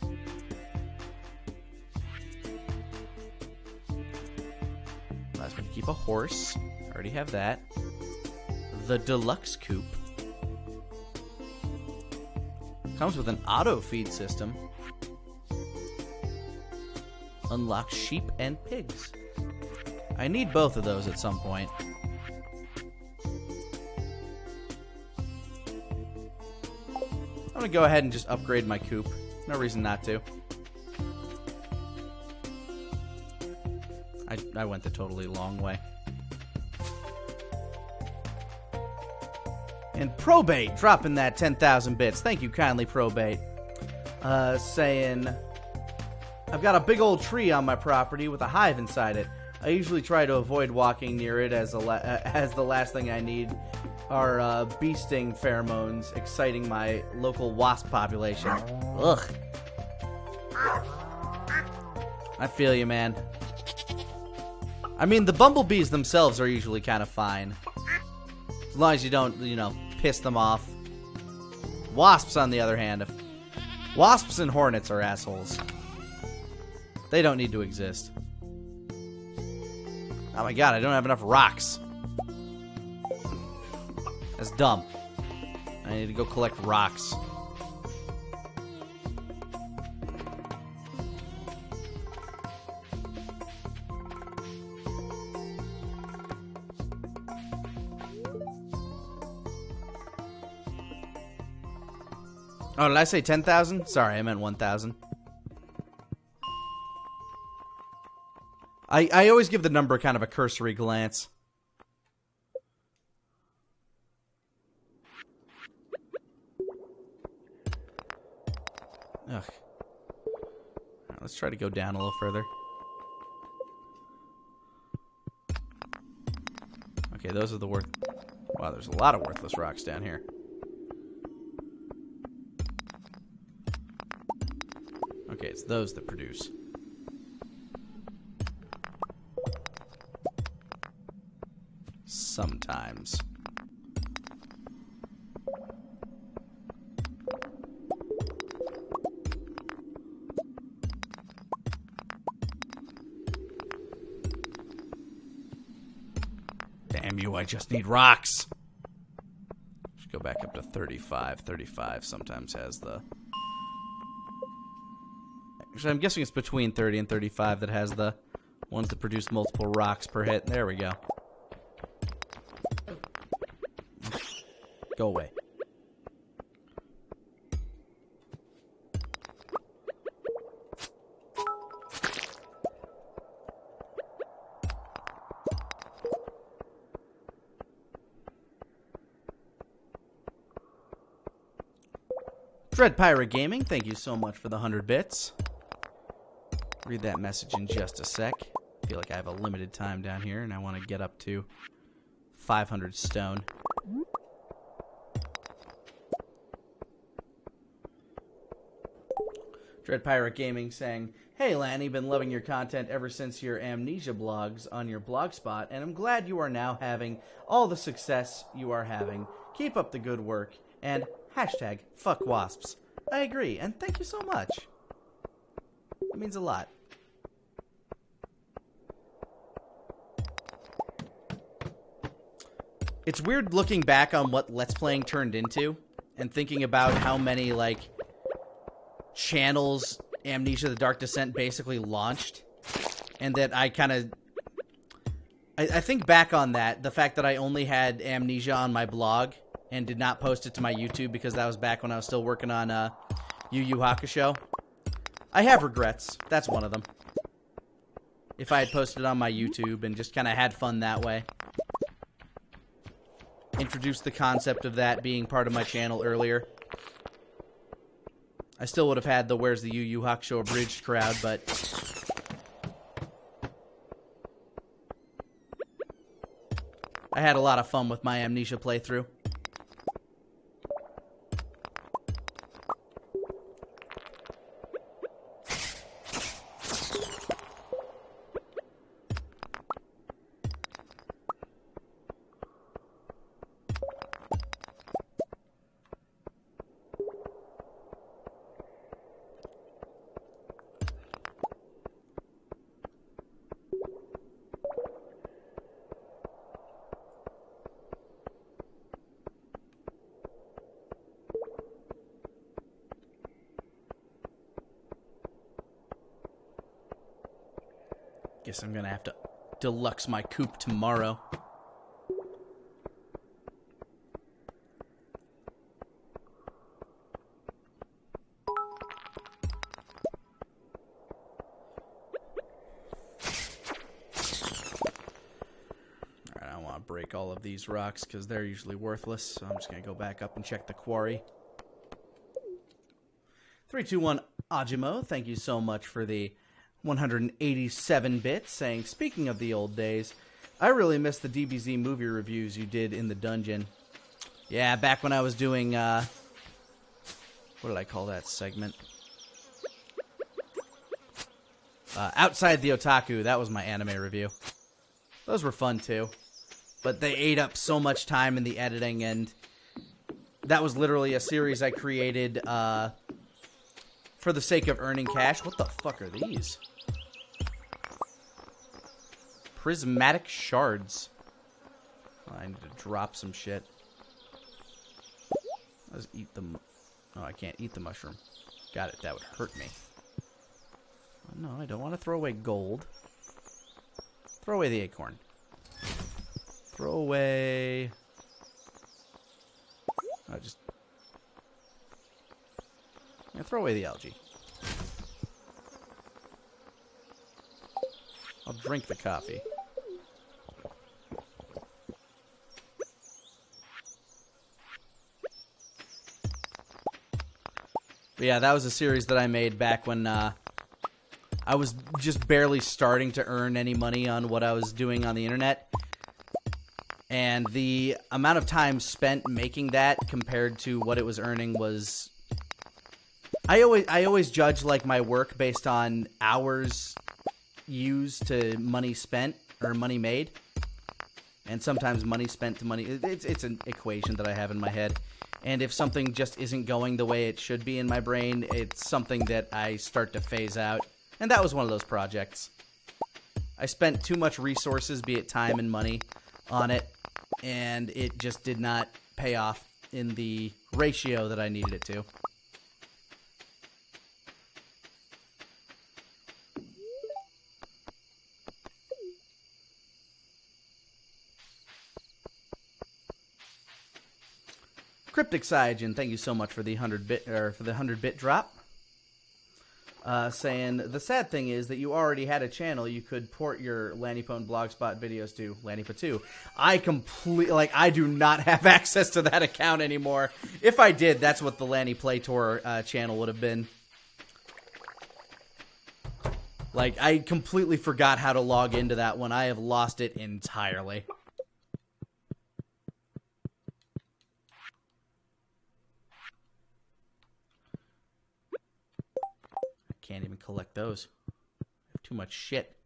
Allows me to keep a horse. I already have that. The deluxe coop. Comes with an auto feed system. Unlocks sheep and pigs. I need both of those at some point. I'm gonna go ahead and just upgrade my coop. No reason not to. I went the totally long way. And Probate dropping that 10,000 bits. Thank you kindly, Probate. Saying, I've got a big old tree on my property with a hive inside it. I usually try to avoid walking near it as the last thing I need are bee sting pheromones exciting my local wasp population. Ugh. I feel you, man. I mean, the bumblebees themselves are usually kind of fine. As long as you don't, you know, piss them off. Wasps, on the other hand. Wasps and hornets are assholes. They don't need to exist. Oh my god, I don't have enough rocks. That's dumb. I need to go collect rocks. Oh, did I say 10,000? Sorry, I meant 1,000. I always give the number kind of a cursory glance. Ugh. All right, let's try to go down a little further. Okay, those are the worth... Wow, there's a lot of worthless rocks down here. Okay, it's those that produce. Sometimes. Damn you, I just need rocks. Should go back up to 35. 35 sometimes has the... Actually, I'm guessing it's between 30 and 35 that has the ones that produce multiple rocks per hit. There we go. Go away. Dread Pirate Gaming, thank you so much for the 100 bits. Read that message in just a sec. I feel like I have a limited time down here, and I want to get up to 500 stone. Dread Pirate Gaming saying, "Hey Lanny, been loving your content ever since your amnesia blogs on your blogspot, and I'm glad you are now having all the success you are having. Keep up the good work, and hashtag fuck wasps." I agree, and thank you so much. It means a lot. It's weird looking back on what Let's Playing turned into, and thinking about how many, like, channels Amnesia the Dark Descent basically launched, and that I kind of... I think back on that, the fact that I only had Amnesia on my blog and did not post it to my YouTube because that was back when I was still working on Yu Yu Hakusho. I have regrets. That's one of them. If I had posted it on my YouTube and just kind of had fun that way. Introduced the concept of that being part of my channel earlier. I still would have had the Where's the Yu Yu Hakusho abridged crowd, but... I had a lot of fun with my Amnesia playthrough. Guess I'm gonna have to deluxe my Coop tomorrow. Alright, I want to break all of these rocks because they're usually worthless, so I'm just gonna go back up and check the quarry. 321 Ajimo, thank you so much for the 187 bits, saying, "Speaking of the old days, I really miss the DBZ movie reviews you did in the dungeon." Yeah, back when I was doing, what did I call that segment? Outside the Otaku, that was my anime review. Those were fun too, but they ate up so much time in the editing, and that was literally a series I created, for the sake of earning cash. What the fuck are these? Prismatic shards. Oh, I need to drop some shit. Let's eat them. Oh, I can't eat the mushroom. Got it. That would hurt me. Oh, no, I don't want to throw away gold. Throw away the acorn. Throw away... Oh, just... Yeah, throw away the algae. I'll drink the coffee. But yeah, that was a series that I made back when I was just barely starting to earn any money on what I was doing on the internet. And the amount of time spent making that compared to what it was earning was... I always judge like my work based on hours used to money spent or money made, and sometimes money spent to money. It's an equation that I have in my head, and if something just isn't going the way it should be in my brain, it's something that I start to phase out. And that was one of those projects. I spent too much resources, be it time and money, on it, and it just did not pay off in the ratio that I needed it to. Cryptic Cygen, thank you so much for the 100-bit drop. Saying, "The sad thing is that you already had a channel you could port your Lanipator blogspot videos to, Lanipator 2. I do not have access to that account anymore. If I did, that's what the Lanipator channel would have been. Like, I completely forgot how to log into that one. I have lost it entirely. I can't even collect those. I have too much shit.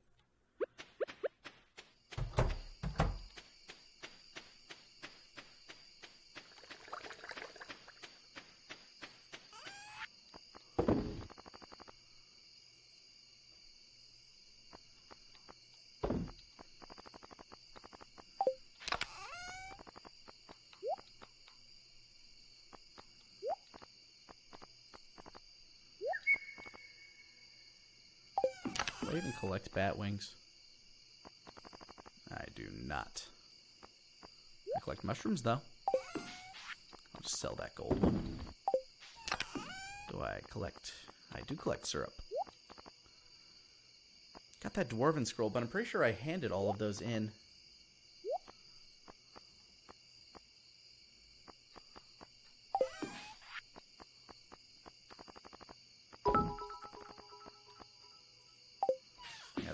Do I even collect bat wings? I do not. I collect mushrooms, though. I'll just sell that gold one. Do I collect... I do collect syrup. Got that dwarven scroll, but I'm pretty sure I handed all of those in.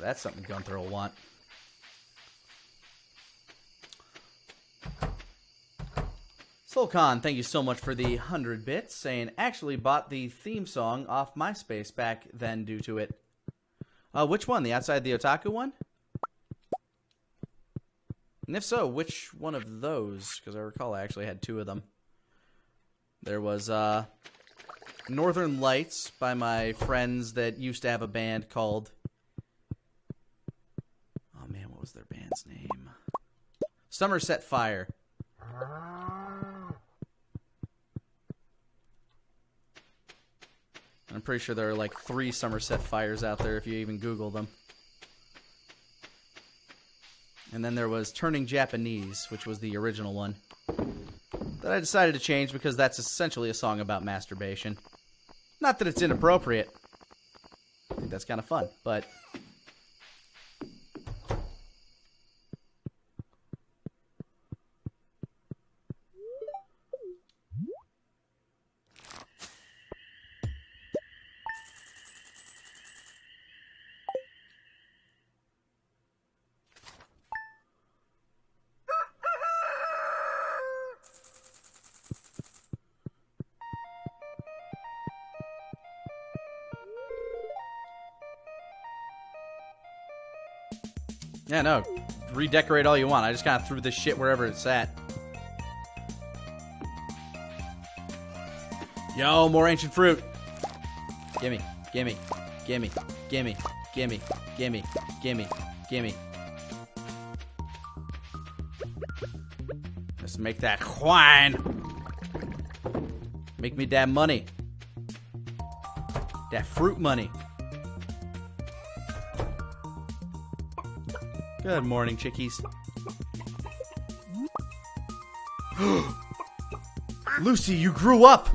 That's something Gunther will want. Solcon, thank you so much for the 100 bits, saying, actually bought the theme song off MySpace back then due to it. Which one? The Outside the Otaku one? And if so, which one of those? Because I recall I actually had two of them. There was Northern Lights by my friends that used to have a band called... what was their band's name? Somerset Fire. I'm pretty sure there are like 3 Somerset Fires out there if you even Google them. And then there was Turning Japanese, which was the original one. That I decided to change because that's essentially a song about masturbation. Not that it's inappropriate. I think that's kind of fun, but... Yeah, no. Redecorate all you want. I just kind of threw this shit wherever it's at. Yo, more ancient fruit. Gimme, gimme, gimme, gimme, gimme, gimme, gimme, gimme. Let's make that wine. Make me that money. That fruit money. Good morning, chickies. Lucy, you grew up!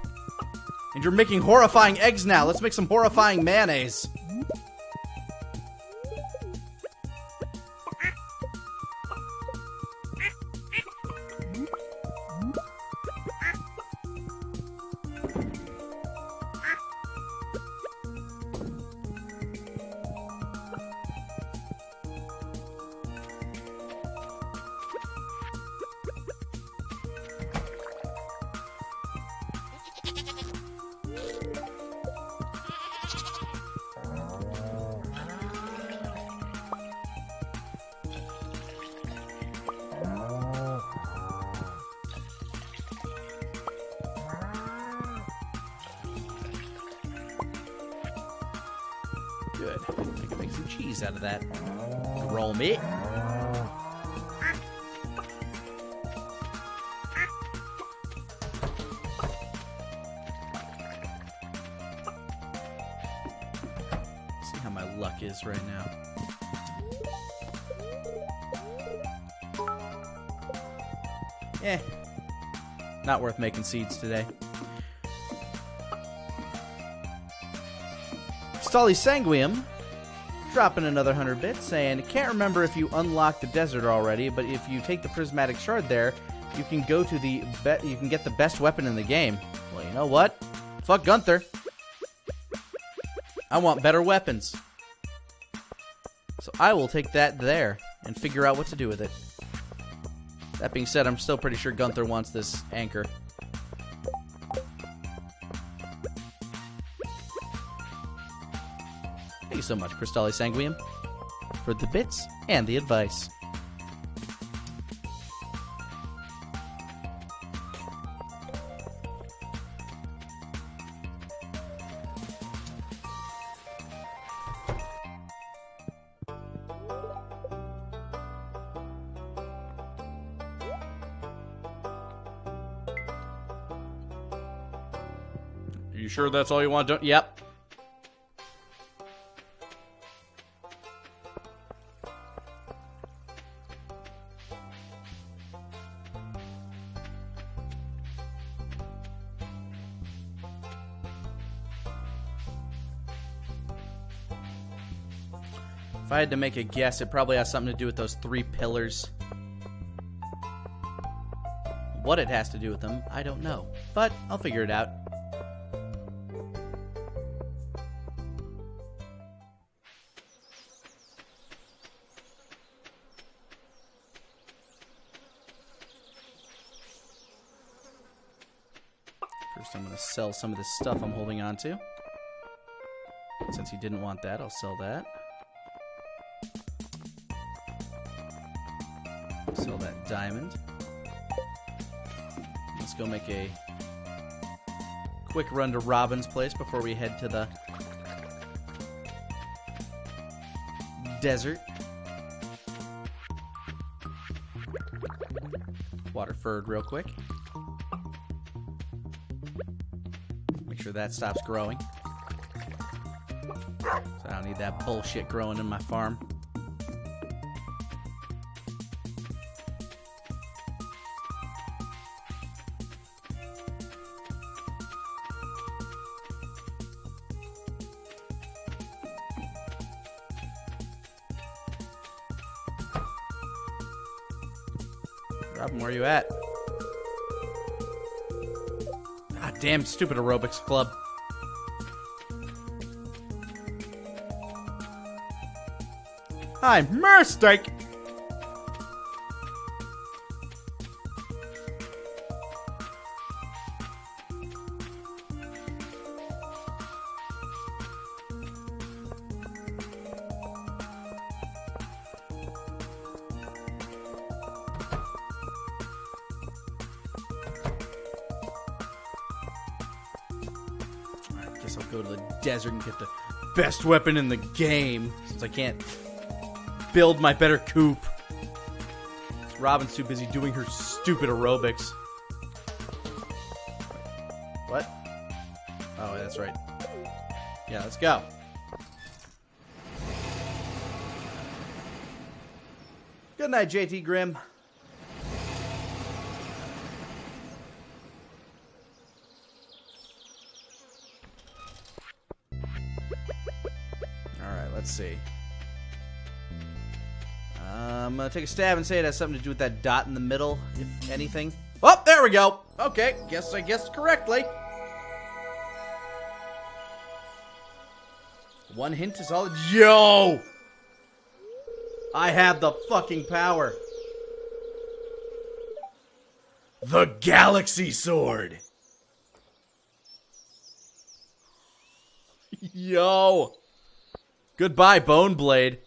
And you're making horrifying eggs now. Let's make some horrifying mayonnaise. Good. I can make some cheese out of that. Roll me. See how my luck is right now. Not worth making seeds today. Stolly Sanguium dropping another 100 bits, saying, can't remember if you unlocked the desert already, but if you take the prismatic shard there, you can go to the you can get the best weapon in the game. Well, you know what? Fuck Gunther. I want better weapons. So I will take that there and figure out what to do with it. That being said, I'm still pretty sure Gunther wants this anchor. Thank you so much, Cristalli Sanguium, for the bits and the advice. You sure that's all you want? Yep. If I had to make a guess, it probably has something to do with those 3 pillars. What it has to do with them, I don't know. But I'll figure it out. First, I'm going to sell some of this stuff I'm holding on to. Since he didn't want that, I'll sell that. Sell that diamond. Let's go make a quick run to Robin's place before we head to the desert. Waterford real quick. Make sure that stops growing. So I don't need that bullshit growing in my farm. Robin, where are you at? Ah, damn stupid aerobics club. Hi, mistake. Guess I'll go to the desert and get the best weapon in the game, since I can't build my better Coop. Robin's too busy doing her stupid aerobics. What? Oh, that's right. Yeah, let's go. Good night, JT Grimm. Alright, let's see. I'm gonna take a stab and say it has something to do with that dot in the middle, if anything. Oh, there we go! Okay, I guessed correctly. One hint is all. Yo! I have the fucking power. The Galaxy Sword! Yo! Goodbye, Bone Blade.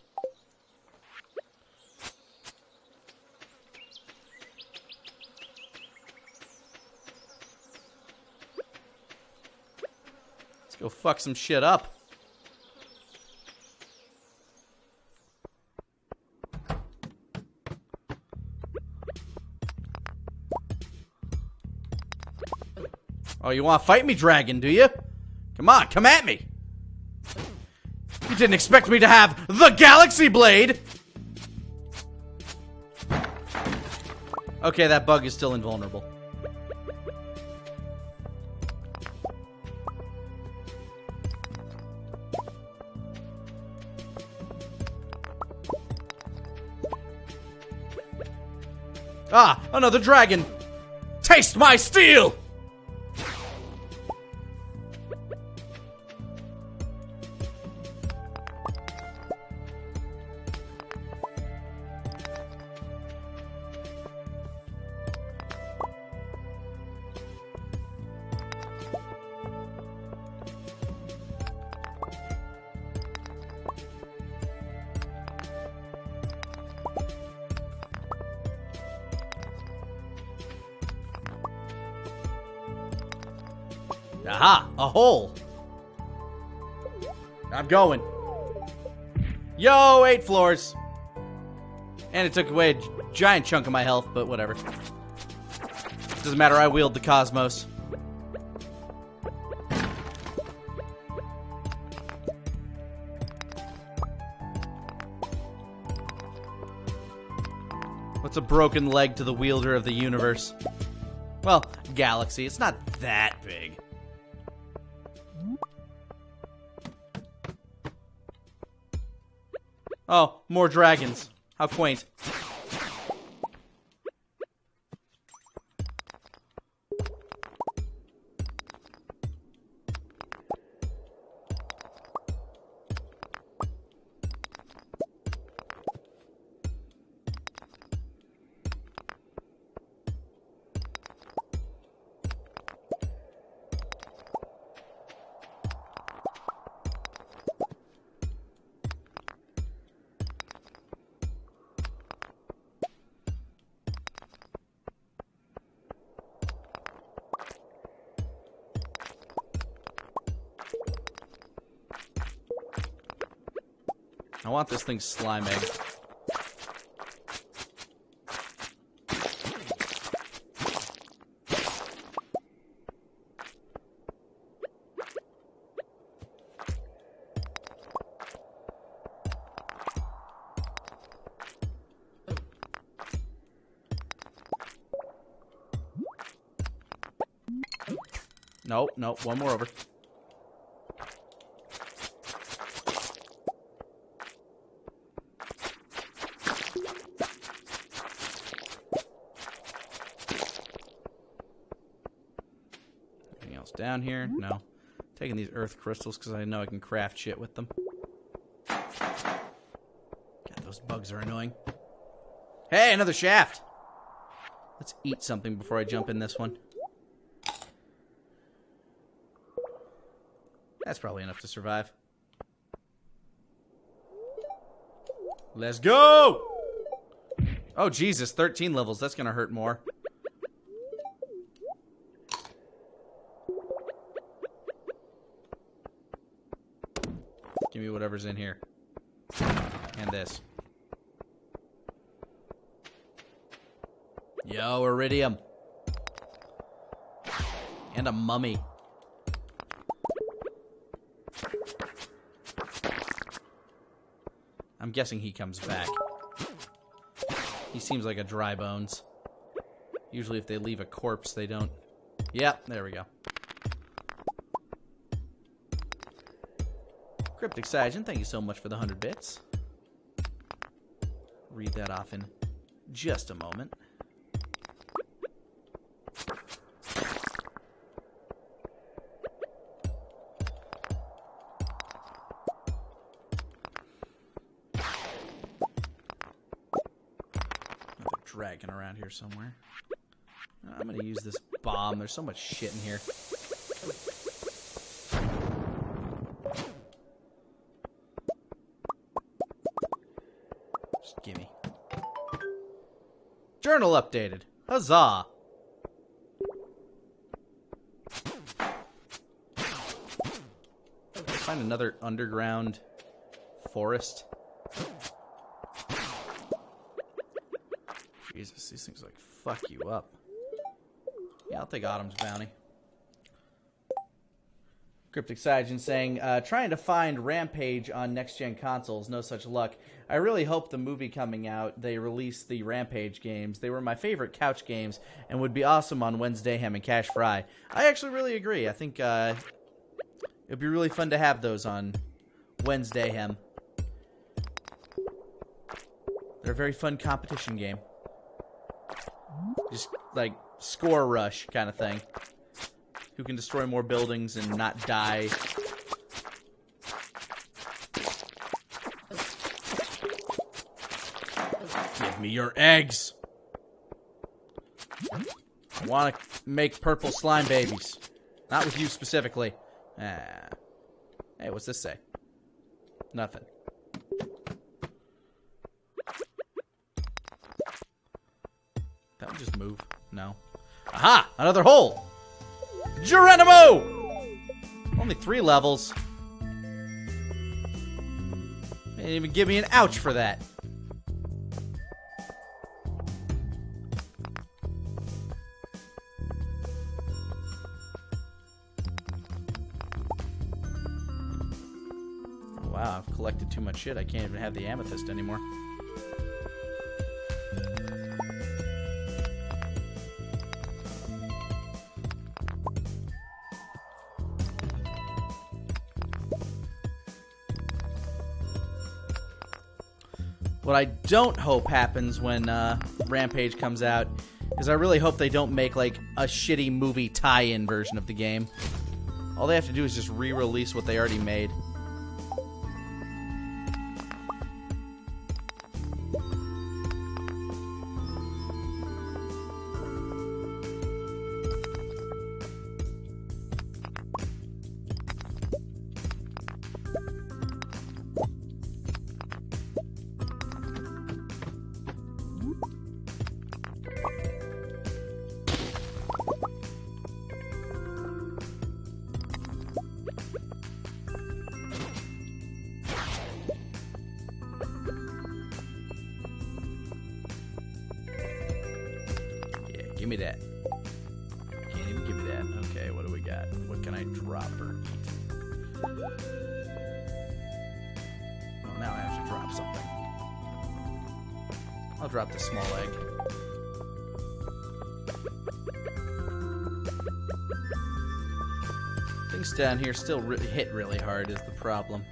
Let's go fuck some shit up. Oh, you want to fight me, dragon, do you? Come on, come at me. You didn't expect me to have the Galaxy Blade! Okay, that bug is still invulnerable. Ah, another dragon! Taste my steel! Aha! A hole! I'm going. Yo, 8 floors! And it took away a giant chunk of my health, but whatever. Doesn't matter, I wield the cosmos. What's a broken leg to the wielder of the universe? Well, galaxy. It's not that big. Oh, more dragons. How quaint. I want this thing's slime egg. Nope, nope, one more over. Anything else down here? No. Taking these earth crystals because I know I can craft shit with them. God, those bugs are annoying. Hey, another shaft! Let's eat something before I jump in this one. That's probably enough to survive. Let's go! Oh, Jesus, 13 levels. That's gonna hurt more. Give me whatever's in here. And this. Yo, iridium. And a mummy. I'm guessing he comes back. He seems like a dry bones. Usually if they leave a corpse, they don't. Yep, there we go. Cryptic Scion, thank you so much for the 100 bits. Read that off in just a moment. Dragging around here somewhere. I'm gonna use this bomb. There's so much shit in here. Just gimme. Journal updated. Huzzah! Find another underground forest. Jesus, these things like fuck you up. Yeah, I'll take Autumn's bounty. Cryptic Scion saying, trying to find Rampage on next-gen consoles, no such luck. I really hope the movie coming out, they release the Rampage games. They were my favorite couch games and would be awesome on Wednesday Ham and Cash Fry. I actually really agree. I think it'd be really fun to have those on Wednesday Ham. They're a very fun competition game. Just like score rush kind of thing. Who can destroy more buildings and not die? Give me your eggs. I want to make purple slime babies. Not with you specifically. Ah. Hey, what's this say? Nothing. That would just move. No. Aha! Another hole! Geronimo! Only 3 levels. They didn't even give me an ouch for that. Oh, wow, I've collected too much shit. I can't even have the amethyst anymore. What I don't hope happens when Rampage comes out is I really hope they don't make like a shitty movie tie-in version of the game. All they have to do is just re-release what they already made. Give me that. Can't even give me that. Okay, what do we got? What can I drop or eat? Well, now I have to drop something. I'll drop the small egg. Things down here still hit really hard is the problem.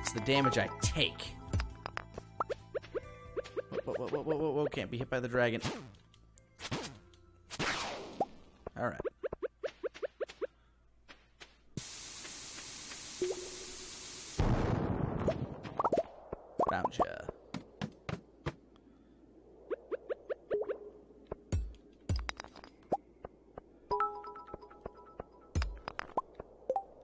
It's the damage I take. Whoa, can't be hit by the dragon. Alright. Found ya.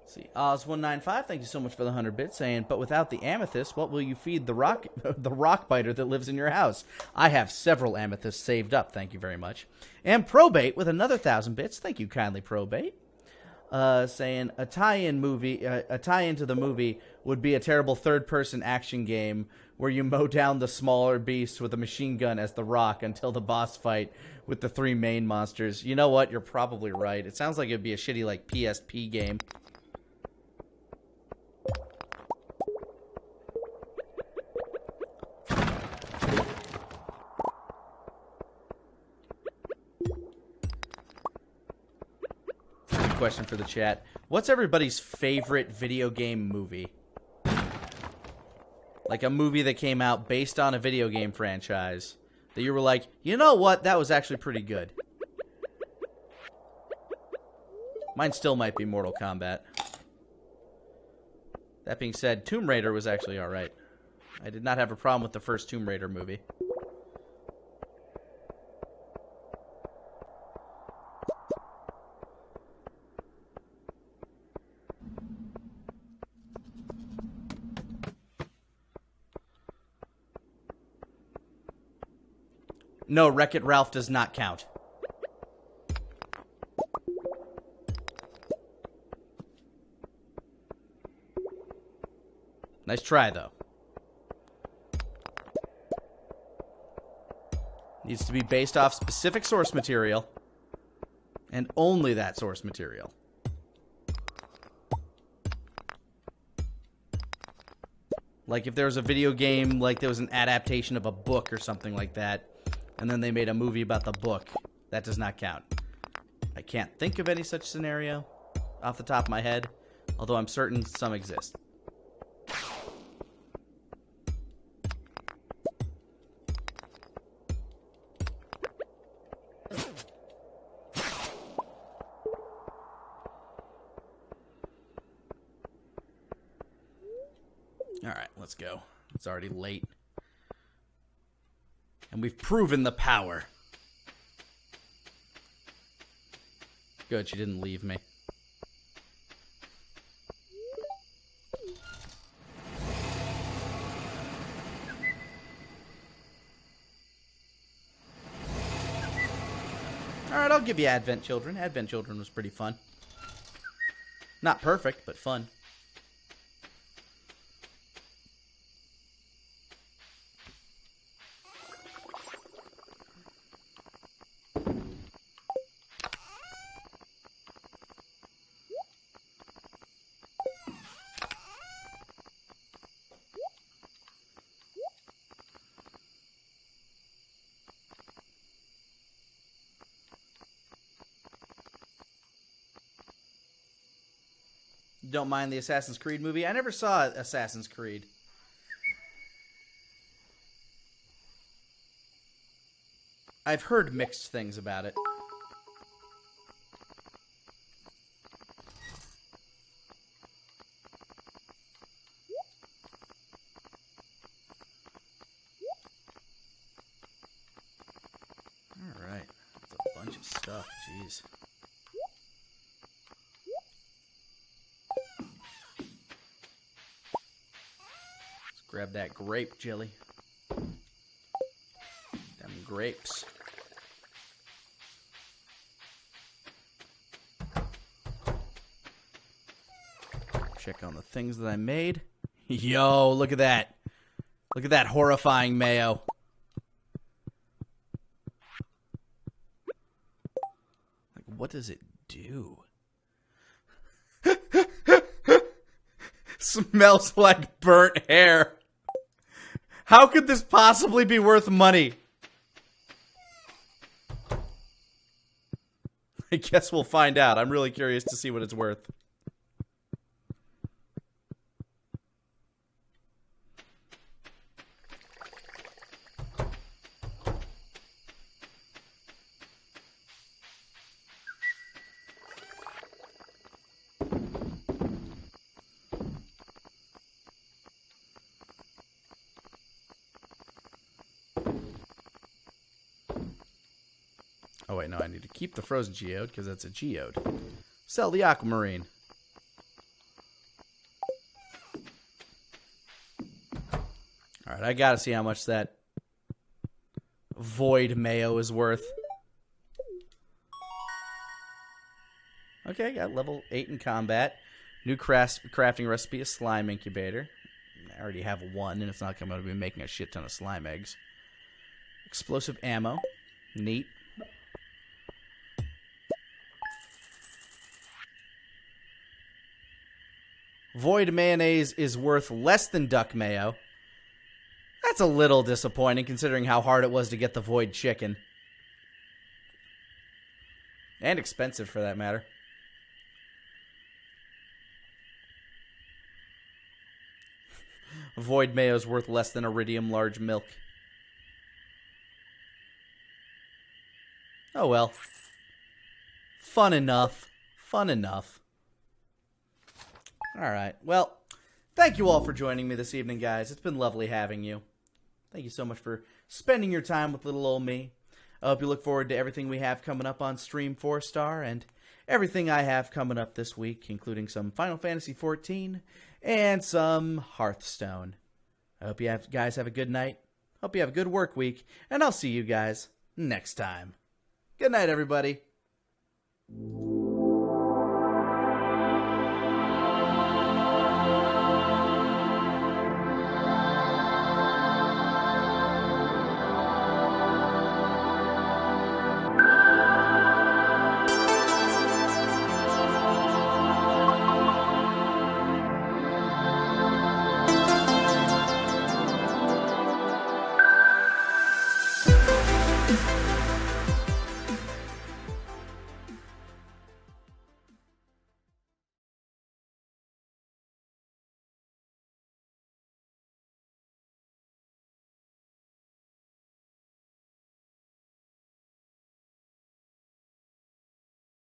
See, Oz195, thank you so much for the 100 bits, saying, but without the amethyst, what will you feed the rock biter that lives in your house? I have several amethysts saved up, thank you very much. And Probate with another 1,000 bits, thank you kindly, Probate, saying a tie-in to the movie would be a terrible third-person action game where you mow down the smaller beasts with a machine gun as the rock until the boss fight with the 3 main monsters. You know what? You're probably right. It sounds like it'd be a shitty like PSP game. Question for the chat. What's everybody's favorite video game movie? Like a movie that came out based on a video game franchise that you were like, you know what? That was actually pretty good. Mine still might be Mortal Kombat. That being said, Tomb Raider was actually alright. I did not have a problem with the first Tomb Raider movie. No, Wreck-It Ralph does not count. Nice try, though. Needs to be based off specific source material. And only that source material. Like if there was a video game, like there was an adaptation of a book or something like that, and then they made a movie about the book, that does not count. I can't think of any such scenario off the top of my head, although I'm certain some exist. Alright, let's go. It's already late. And we've proven the power. Good, she didn't leave me. Alright, I'll give you Advent Children. Advent Children was pretty fun. Not perfect, but fun. Don't mind the Assassin's Creed movie. I never saw Assassin's Creed. I've heard mixed things about it. Alright. That's a bunch of stuff. Jeez. Grab that grape jelly. Them grapes. Check on the things that I made. Yo, look at that. Look at that horrifying mayo. Like, what does it do? Smells like burnt hair. How could this possibly be worth money? I guess we'll find out. I'm really curious to see what it's worth. Oh, wait, no, I need to keep the frozen geode because that's a geode. Sell the aquamarine. Alright, I gotta see how much that void mayo is worth. Okay, got level 8 in combat. New crafting recipe, a slime incubator. I already have one, and it's not going to be making a shit ton of slime eggs. Explosive ammo. Neat. Void mayonnaise is worth less than duck mayo. That's a little disappointing considering how hard it was to get the void chicken. And expensive for that matter. Void mayo is worth less than iridium large milk. Oh well. Fun enough. Fun enough. Alright, well, thank you all for joining me this evening, guys. It's been lovely having you. Thank you so much for spending your time with little old me. I hope you look forward to everything we have coming up on Stream 4-Star and everything I have coming up this week, including some Final Fantasy XIV and some Hearthstone. I hope you guys have a good night. Hope you have a good work week, and I'll see you guys next time. Good night, everybody.